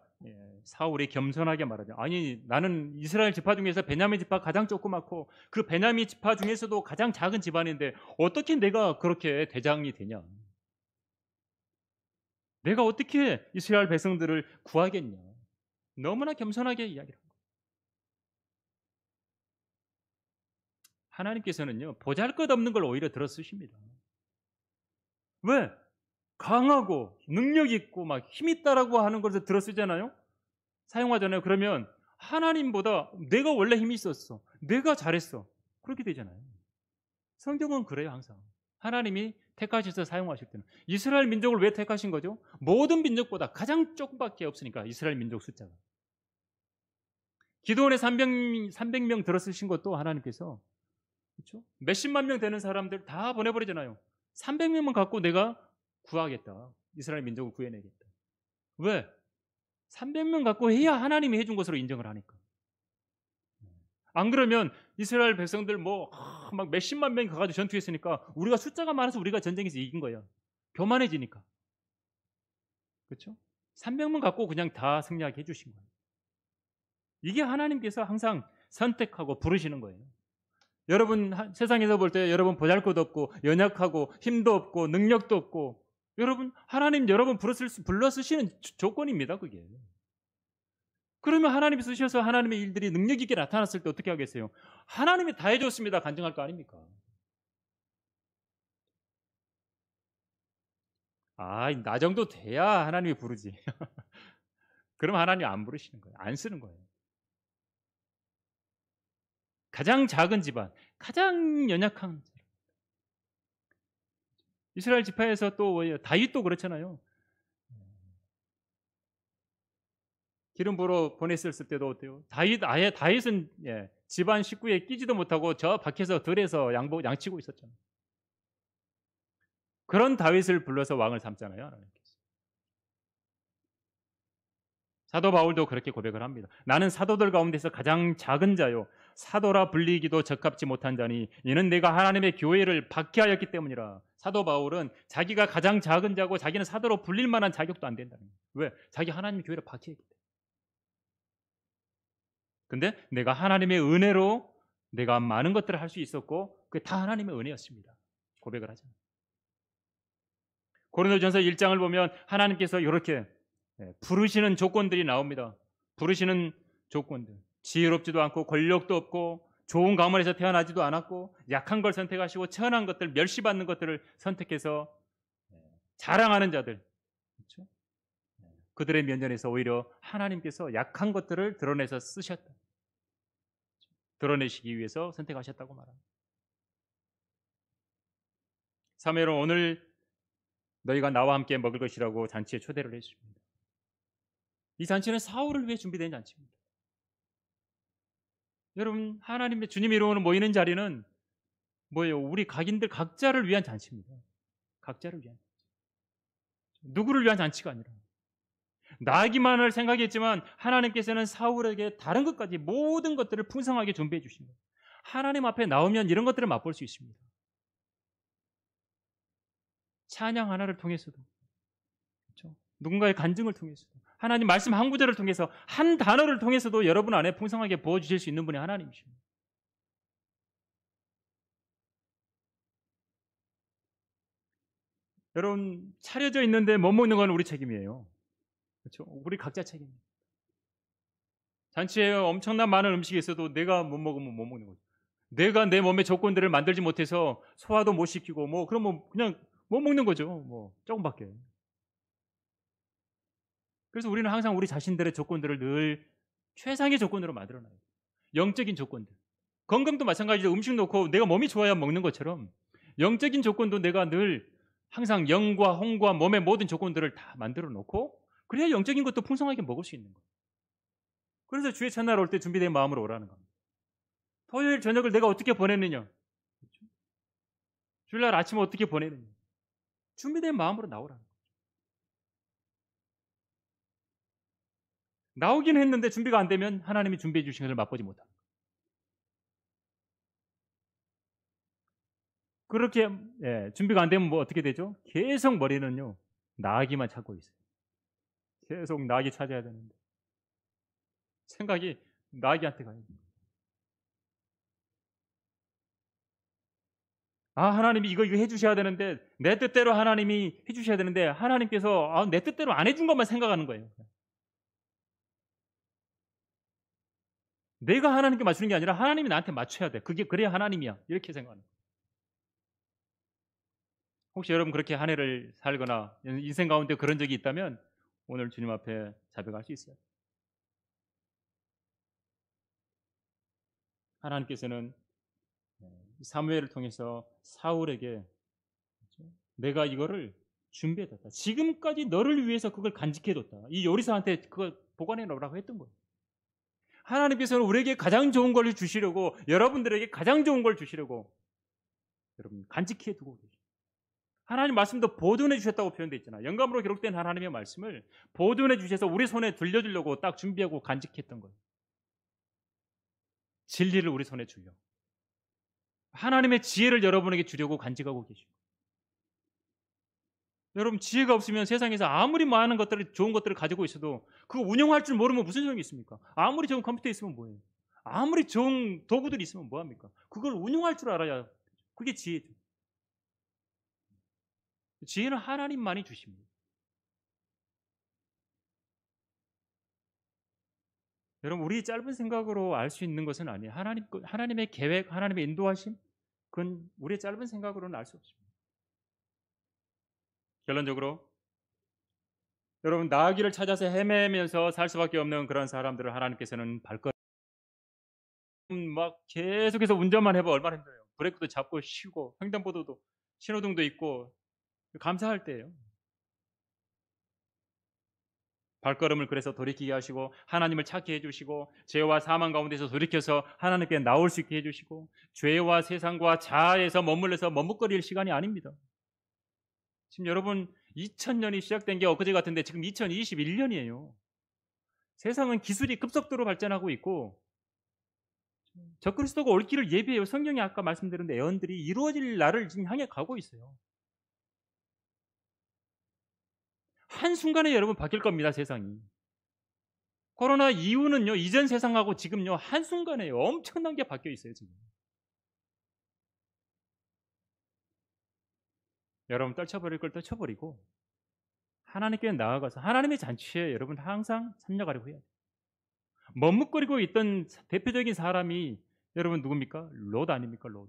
사울이 겸손하게 말하죠. 아니 나는 이스라엘 지파 중에서 베냐민 지파 가장 조그맣고 그 베냐민 지파 중에서도 가장 작은 집안인데 어떻게 내가 그렇게 대장이 되냐? 내가 어떻게 이스라엘 백성들을 구하겠냐? 너무나 겸손하게 이야기를 합니다. 하나님께서는요 보잘것없는 걸 오히려 들어 쓰십니다. 왜? 강하고 능력 있고 막 힘 있다라고 하는 것을 들어 쓰잖아요. 사용하잖아요. 그러면 하나님보다 내가 원래 힘이 있었어. 내가 잘했어. 그렇게 되잖아요. 성경은 그래요, 항상. 하나님이 택하셔서 사용하실 때는. 이스라엘 민족을 왜 택하신 거죠? 모든 민족보다 가장 조금밖에 없으니까, 이스라엘 민족 숫자가. 기도원에 300명 들어쓰신 것도 하나님께서, 그렇죠? 몇십만 명 되는 사람들 다 보내버리잖아요. 300명만 갖고 내가 구하겠다. 이스라엘 민족을 구해내겠다. 왜? 300명 갖고 해야 하나님이 해준 것으로 인정을 하니까. 안 그러면 이스라엘 백성들 막 몇십만 명이 가가지고 전투했으니까 우리가 숫자가 많아서 우리가 전쟁에서 이긴 거야. 교만해지니까. 그렇죠? 300명 갖고 그냥 다 승리하게 해주신 거예요. 이게 하나님께서 항상 선택하고 부르시는 거예요. 여러분 세상에서 볼 때 여러분 보잘것 없고 연약하고 힘도 없고 능력도 없고 여러분 하나님 여러분 불러 쓰시는 조건입니다. 그게. 그러면 하나님이 쓰셔서 하나님의 일들이 능력 있게 나타났을 때 어떻게 하겠어요? 하나님이 다 해줬습니다. 간증할 거 아닙니까? 나 정도 돼야 하나님이 부르지. 그럼 하나님 안 부르시는 거예요. 안 쓰는 거예요. 가장 작은 집안, 가장 연약한 이스라엘 지파에서 또 다윗도 그렇잖아요. 기름 부어 보냈을 때도 어때요? 다윗은 집안 식구에 끼지도 못하고 저 밖에서 들에서 양치고 있었잖아요. 그런 다윗을 불러서 왕을 삼잖아요. 하나님께서. 사도 바울도 그렇게 고백을 합니다. 나는 사도들 가운데서 가장 작은 자요 사도라 불리기도 적합지 못한 자니 이는 내가 하나님의 교회를 박해하였기 때문이라. 사도 바울은 자기가 가장 작은 자고 자기는 사도로 불릴 만한 자격도 안 된다는 거예요. 왜? 자기 하나님의 교회를 박해했기 때문에. 근데 내가 하나님의 은혜로 내가 많은 것들을 할 수 있었고 그게 다 하나님의 은혜였습니다. 고백을 하잖아요. 고린도전서 1장을 보면 하나님께서 이렇게 부르시는 조건들이 나옵니다. 부르시는 조건들. 지혜롭지도 않고 권력도 없고 좋은 가문에서 태어나지도 않았고 약한 걸 선택하시고 천한 것들, 멸시받는 것들을 선택해서 자랑하는 자들. 그렇죠? 그들의 면전에서 오히려 하나님께서 약한 것들을 드러내서 쓰셨다. 드러내시기 위해서 선택하셨다고 말합니다. 사무엘은 오늘 너희가 나와 함께 먹을 것이라고 잔치에 초대를 했습니다. 이 잔치는 사울을 위해 준비된 잔치입니다. 여러분 하나님의 주님의 이름으로 모이는 자리는 뭐예요? 우리 각인들 각자를 위한 잔치입니다. 각자를 위한 잔치. 누구를 위한 잔치가 아니라 나기만을 생각했지만 하나님께서는 사울에게 다른 것까지 모든 것들을 풍성하게 준비해 주신 거예요. 하나님 앞에 나오면 이런 것들을 맛볼 수 있습니다. 찬양 하나를 통해서도 그렇죠? 누군가의 간증을 통해서도 하나님 말씀 한 구절을 통해서 한 단어를 통해서도 여러분 안에 풍성하게 부어주실 수 있는 분이 하나님이십니다. 여러분 차려져 있는데 못 먹는 건 우리 책임이에요. 그렇죠? 우리 각자 책임입니다. 잔치에 엄청난 많은 음식이 있어도 내가 못 먹으면 못 먹는 거죠. 내가 내 몸의 조건들을 만들지 못해서 소화도 못 시키고 그럼 그냥 못 먹는 거죠. 조금밖에. 그래서 우리는 항상 우리 자신들의 조건들을 늘 최상의 조건으로 만들어놔요. 영적인 조건들. 건강도 마찬가지로 음식 놓고 내가 몸이 좋아야 먹는 것처럼 영적인 조건도 내가 늘 항상 영과 홍과 몸의 모든 조건들을 다 만들어 놓고 그래야 영적인 것도 풍성하게 먹을 수 있는 거예요. 그래서 주의 첫날 올 때 준비된 마음으로 오라는 겁니다. 토요일 저녁을 내가 어떻게 보냈느냐? 주일날 아침을 어떻게 보내느냐? 준비된 마음으로 나오라는 거예요. 나오긴 했는데 준비가 안 되면 하나님이 준비해 주신 것을 맛보지 못합니다. 그렇게 준비가 안 되면 어떻게 되죠? 계속 머리는요 나기만 찾고 있어요. 계속 나기 찾아야 되는데 생각이 나귀한테 가요. 아, 하나님이 이거 해주셔야 되는데, 내 뜻대로 하나님이 해주셔야 되는데, 하나님께서 내 뜻대로 안 해준 것만 생각하는 거예요. 내가 하나님께 맞추는 게 아니라 하나님이 나한테 맞춰야 돼. 그래야 하나님이야. 이렇게 생각하는 거예요. 혹시 여러분 그렇게 한 해를 살거나 인생 가운데 그런 적이 있다면 오늘 주님 앞에 자백할 수 있어요. 하나님께서는 사무엘을 통해서 사울에게 내가 이거를 준비해뒀다. 지금까지 너를 위해서 그걸 간직해뒀다. 이 요리사한테 그걸 보관해 놓으라고 했던 거예요. 하나님께서는 우리에게 가장 좋은 걸 주시려고, 여러분들에게 가장 좋은 걸 주시려고 여러분 간직해 두고 계십니다. 하나님 말씀도 보존해 주셨다고 표현되어 있잖아요. 영감으로 기록된 하나님의 말씀을 보존해 주셔서 우리 손에 들려주려고 딱 준비하고 간직했던 거예요. 진리를 우리 손에 주려고. 하나님의 지혜를 여러분에게 주려고 간직하고 계시고, 여러분 지혜가 없으면 세상에서 아무리 많은 것들을, 좋은 것들을 가지고 있어도 그거 운영할 줄 모르면 무슨 소용이 있습니까? 아무리 좋은 컴퓨터 있으면 뭐예요? 아무리 좋은 도구들이 있으면 뭐합니까? 그걸 운영할 줄 알아야, 그게 지혜죠. 지혜는 하나님만이 주십니다. 여러분 우리 짧은 생각으로 알 수 있는 것은 아니에요. 하나님의 계획, 하나님의 인도하심, 그건 우리의 짧은 생각으로는 알 수 없습니다. 결론적으로 여러분 나아기를 찾아서 헤매면서 살 수밖에 없는 그런 사람들을 하나님께서는 발걸음 막 계속해서 운전만 해봐 얼마나 힘들어요. 브레이크도 잡고 쉬고 횡단보도도 신호등도 있고 감사할 때예요. 발걸음을 그래서 돌이키게 하시고 하나님을 찾게 해주시고 죄와 사망 가운데서 돌이켜서 하나님께 나올 수 있게 해주시고 죄와 세상과 자아에서 머물러서 머뭇거릴 시간이 아닙니다. 지금 여러분 2000년이 시작된 게 엊그제 같은데 지금 2021년이에요. 세상은 기술이 급속도로 발전하고 있고 적그리스도가 올 길을 예비해요. 성경이 아까 말씀드린 예언들이 이루어질 날을 지금 향해 가고 있어요. 한순간에 여러분 바뀔 겁니다. 세상이. 코로나 이후는요, 이전 세상하고 지금요, 한순간에 엄청난 게 바뀌어 있어요. 지금. 여러분 떨쳐버릴 걸 떨쳐버리고 하나님께 나아가서 하나님의 잔치에 여러분 항상 참여하려고 해야 돼요. 머뭇거리고 있던 대표적인 사람이 여러분 누굽니까? 롯 아닙니까? 롯.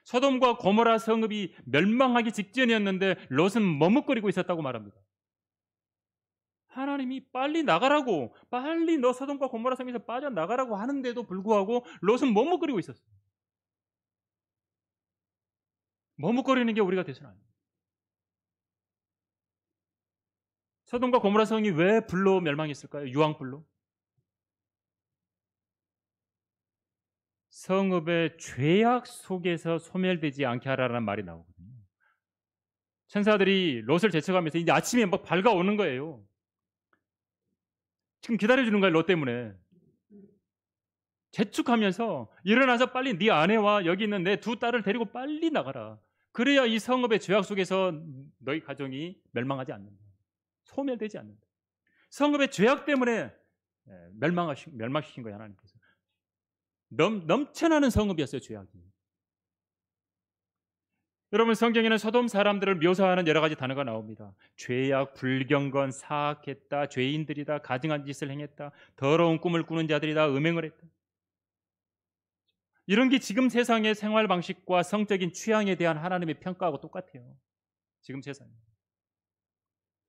소돔과 고모라 성읍이 멸망하기 직전이었는데 롯은 머뭇거리고 있었다고 말합니다. 하나님이 빨리 나가라고, 빨리 너 소돔과 고모라 성에서 빠져나가라고 하는데도 불구하고 롯은 머뭇거리고 있었어요. 머뭇거리는 게 우리가 돼서는 안 돼요. 소돔과 고모라 성이 왜 불로 멸망했을까요? 유황불로? 성읍의 죄악 속에서 소멸되지 않게 하라는 말이 나오거든요. 천사들이 롯을 제쳐가면서 이제 아침에 막 밝아오는 거예요. 지금 기다려주는 거예요. 롯 때문에. 재촉하면서 일어나서 빨리 네 아내와 여기 있는 내 두 딸을 데리고 빨리 나가라. 그래야 이 성읍의 죄악 속에서 너희 가정이 멸망하지 않는다. 소멸되지 않는다. 성읍의 죄악 때문에 멸망시킨 거예요. 하나님께서. 넘쳐나는 성읍이었어요. 죄악이. 여러분 성경에는 소돔 사람들을 묘사하는 여러 가지 단어가 나옵니다. 죄악, 불경건, 사악했다, 죄인들이다, 가증한 짓을 행했다, 더러운 꿈을 꾸는 자들이다, 음행을 했다. 이런 게 지금 세상의 생활 방식과 성적인 취향에 대한 하나님의 평가하고 똑같아요. 지금 세상이.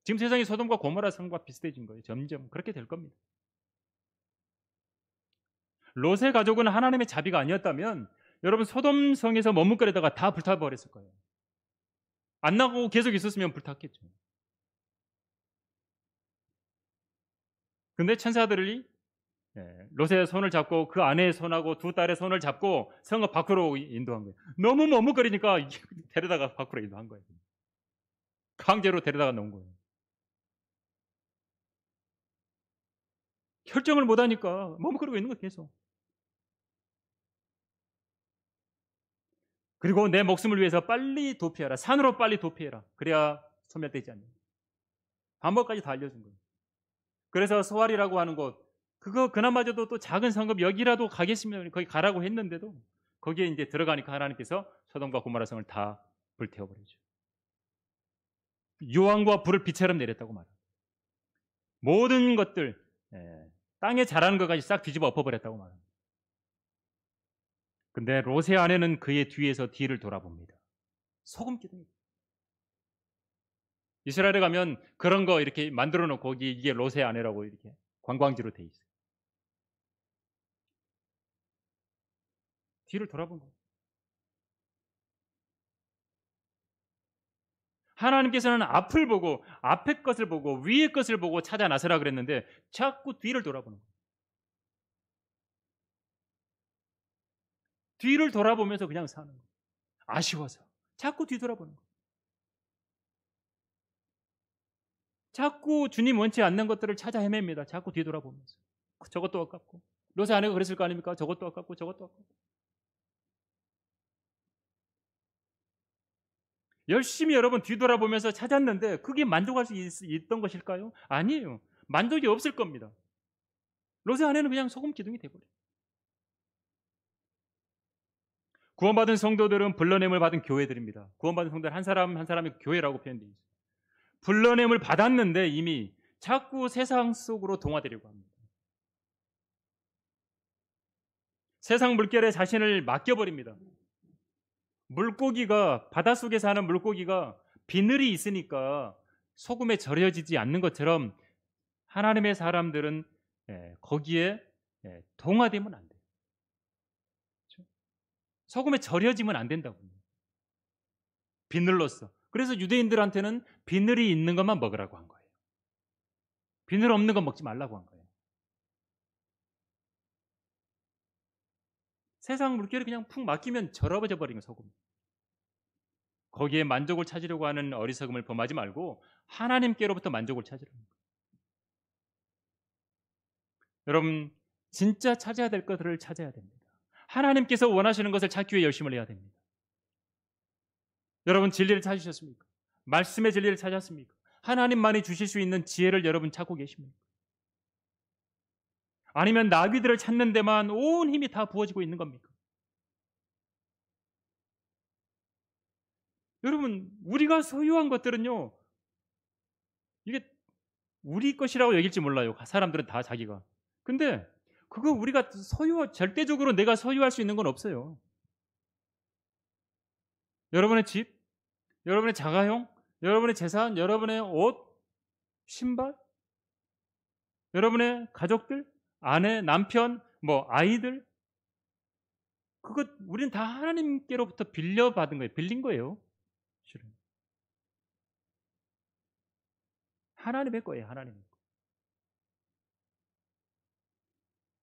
지금 세상이 소돔과 고모라 성과 비슷해진 거예요. 점점 그렇게 될 겁니다. 롯의 가족은 하나님의 자비가 아니었다면 여러분 소돔 성에서 머뭇거리다가 다 불타버렸을 거예요. 안 나가고 계속 있었으면 불탔겠죠. 근데 천사들이 롯의 손을 잡고 그 아내의 손하고 두 딸의 손을 잡고 성읍 밖으로 인도한 거예요. 너무 머뭇거리니까 데려다가 밖으로 인도한 거예요. 강제로 데려다가 놓은 거예요. 결정을 못하니까 머뭇거리고 있는 거예요. 계속. 그리고 내 목숨을 위해서 빨리 도피해라. 산으로 빨리 도피해라. 그래야 소멸되지 않는다. 방법까지 다 알려준 거예요. 그래서 소알이라고 하는 곳, 그거 그나마저도 또 작은 성읍 여기라도 가겠으면 거기 가라고 했는데도 거기에 이제 들어가니까 하나님께서 소돔과 고모라 성을 다 불태워 버리죠. 유황과 불을 비처럼 내렸다고 말합니다. 모든 것들, 땅에 자라는 것까지 싹 뒤집어 엎어버렸다고 말합니다. 근데 롯의 아내는 그의 뒤에서 뒤를 돌아봅니다. 소금 기둥이. 이스라엘에 가면 그런 거 이렇게 만들어 놓고 거기 이게 롯의 아내라고 이렇게 관광지로 돼 있어요. 뒤를 돌아본 거예요. 하나님께서는 앞을 보고 앞의 것을 보고 위의 것을 보고 찾아 나서라 그랬는데 자꾸 뒤를 돌아보는 거예요. 뒤를 돌아보면서 그냥 사는 거예요. 아쉬워서 자꾸 뒤돌아보는 거예요. 자꾸 주님 원치 않는 것들을 찾아 헤맵니다. 자꾸 뒤돌아보면서. 저것도 아깝고. 롯의 아내가 그랬을 거 아닙니까? 저것도 아깝고 저것도 아깝고. 열심히 여러분 뒤돌아보면서 찾았는데 그게 만족할 수 있던 것일까요? 아니에요. 만족이 없을 겁니다. 롯의 아내는 그냥 소금 기둥이 돼버려요. 구원받은 성도들은 불러냄을 받은 교회들입니다. 구원받은 성도들 한 사람 한 사람이 교회라고 표현되어 있어요. 불러냄을 받았는데 이미 자꾸 세상 속으로 동화되려고 합니다. 세상 물결에 자신을 맡겨버립니다. 물고기가 바닷속에 사는 물고기가 비늘이 있으니까 소금에 절여지지 않는 것처럼 하나님의 사람들은 거기에 동화되면 안 돼요. 그렇죠? 소금에 절여지면 안 된다고. 비늘로서. 그래서 유대인들한테는 비늘이 있는 것만 먹으라고 한 거예요. 비늘 없는 거 먹지 말라고 한 거예요. 세상 물결이 그냥 푹 막히면 절어져 버린 거 소금. 거기에 만족을 찾으려고 하는 어리석음을 범하지 말고 하나님께로부터 만족을 찾으라는 거예요. 여러분 진짜 찾아야 될 것들을 찾아야 됩니다. 하나님께서 원하시는 것을 찾기 위해 열심을 해야 됩니다. 여러분 진리를 찾으셨습니까? 말씀의 진리를 찾았습니까? 하나님만이 주실 수 있는 지혜를 여러분 찾고 계십니까? 아니면 나귀들을 찾는 데만 온 힘이 다 부어지고 있는 겁니까? 여러분 우리가 소유한 것들은요 이게 우리 것이라고 여길지 몰라요. 사람들은 다 자기가. 근데 그거 우리가 절대적으로 내가 소유할 수 있는 건 없어요. 여러분의 집, 여러분의 자가용, 여러분의 재산, 여러분의 옷, 신발, 여러분의 가족들, 아내, 남편, 아이들, 그것 우리는 다 하나님께로부터 빌려받은 거예요. 빌린 거예요. 실은. 하나님의 거예요. 하나님의 거.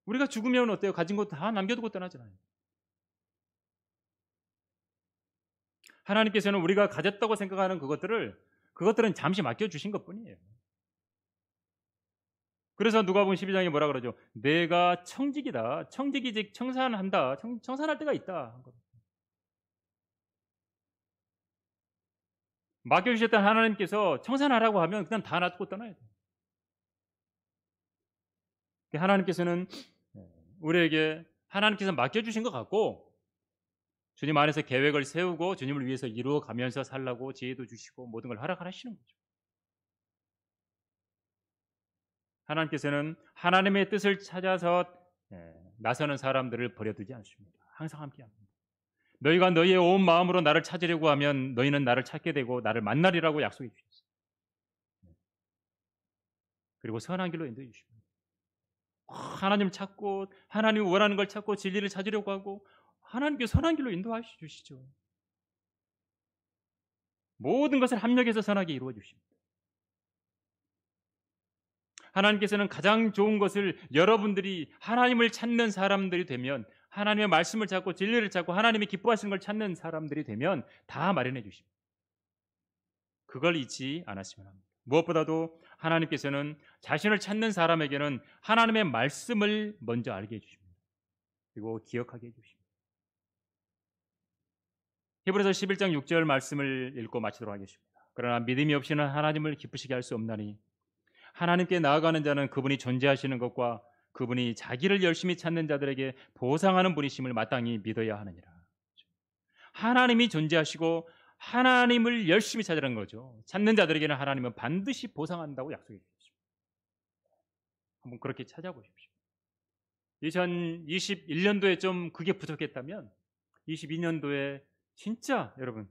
우리가 죽으면 어때요? 가진 것 다 남겨두고 떠나잖아요. 하나님께서는 우리가 가졌다고 생각하는 그것들은 잠시 맡겨주신 것뿐이에요. 그래서 누가복음 12장에 뭐라 그러죠? 내가 청직이다. 청직이직 청산한다. 청산할 때가 있다. 맡겨주셨던 하나님께서 청산하라고 하면 그냥 다 놔두고 떠나야 돼요. 하나님께서는 우리에게 하나님께서 맡겨주신 것 같고 주님 안에서 계획을 세우고 주님을 위해서 이루어가면서 살라고 지혜도 주시고 모든 걸 허락하시는 거죠. 하나님께서는 하나님의 뜻을 찾아서 나서는 사람들을 버려두지 않습니다. 항상 함께합니다. 너희가 너희의 온 마음으로 나를 찾으려고 하면 너희는 나를 찾게 되고 나를 만나리라고 약속해 주셨어요. 그리고 선한 길로 인도해 주십니다. 하나님을 찾고 하나님이 원하는 걸 찾고 진리를 찾으려고 하고 하나님께 선한 길로 인도해 주시죠. 모든 것을 합력해서 선하게 이루어 주십니다. 하나님께서는 가장 좋은 것을 여러분들이 하나님을 찾는 사람들이 되면 하나님의 말씀을 찾고 진리를 찾고 하나님이 기뻐하시는 걸 찾는 사람들이 되면 다 마련해 주십니다. 그걸 잊지 않았으면 합니다. 무엇보다도 하나님께서는 자신을 찾는 사람에게는 하나님의 말씀을 먼저 알게 해주십니다. 그리고 기억하게 해주십니다. 히브리서 11장 6절 말씀을 읽고 마치도록 하겠습니다. 그러나 믿음이 없이는 하나님을 기쁘시게 할 수 없나니 하나님께 나아가는 자는 그분이 존재하시는 것과 그분이 자기를 열심히 찾는 자들에게 보상하는 분이심을 마땅히 믿어야 하느니라. 하나님이 존재하시고 하나님을 열심히 찾으라는 거죠. 찾는 자들에게는 하나님은 반드시 보상한다고 약속해 주십시오. 한번 그렇게 찾아보십시오. 2021년도에 좀 그게 부족했다면 22년도에 진짜 여러분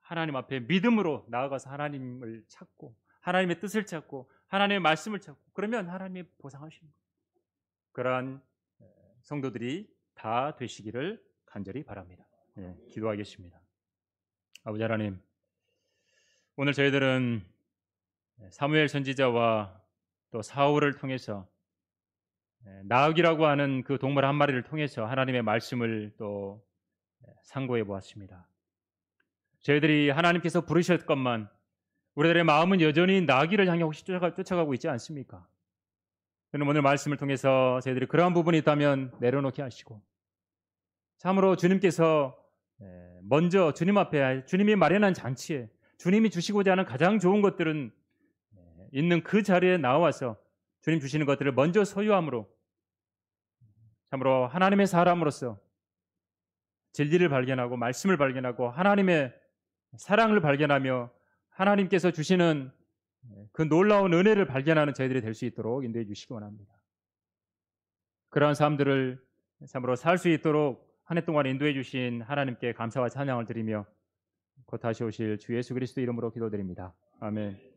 하나님 앞에 믿음으로 나아가서 하나님을 찾고 하나님의 뜻을 찾고 하나님의 말씀을 찾고 그러면 하나님이 보상하시는 거예요. 그러한 성도들이 다 되시기를 간절히 바랍니다. 기도하겠습니다. 아버지 하나님, 오늘 저희들은 사무엘 선지자와 또 사울을 통해서 나흑이라고 하는 그 동물 한 마리를 통해서 하나님의 말씀을 또 상고해 보았습니다. 저희들이 하나님께서 부르셨건만 우리들의 마음은 여전히 나귀를 향해 혹시 쫓아가고 있지 않습니까? 저는 오늘 말씀을 통해서 저희들이 그러한 부분이 있다면 내려놓게 하시고 참으로 주님께서 먼저 주님 앞에 주님이 마련한 잔치에 주님이 주시고자 하는 가장 좋은 것들은 있는 그 자리에 나와서 주님 주시는 것들을 먼저 소유함으로 참으로 하나님의 사람으로서 진리를 발견하고 말씀을 발견하고 하나님의 사랑을 발견하며 하나님께서 주시는 그 놀라운 은혜를 발견하는 저희들이 될 수 있도록 인도해 주시기 원합니다. 그러한 삶들을 참으로 살 수 있도록 한 해 동안 인도해 주신 하나님께 감사와 찬양을 드리며 곧 다시 오실 주 예수 그리스도 이름으로 기도드립니다. 아멘.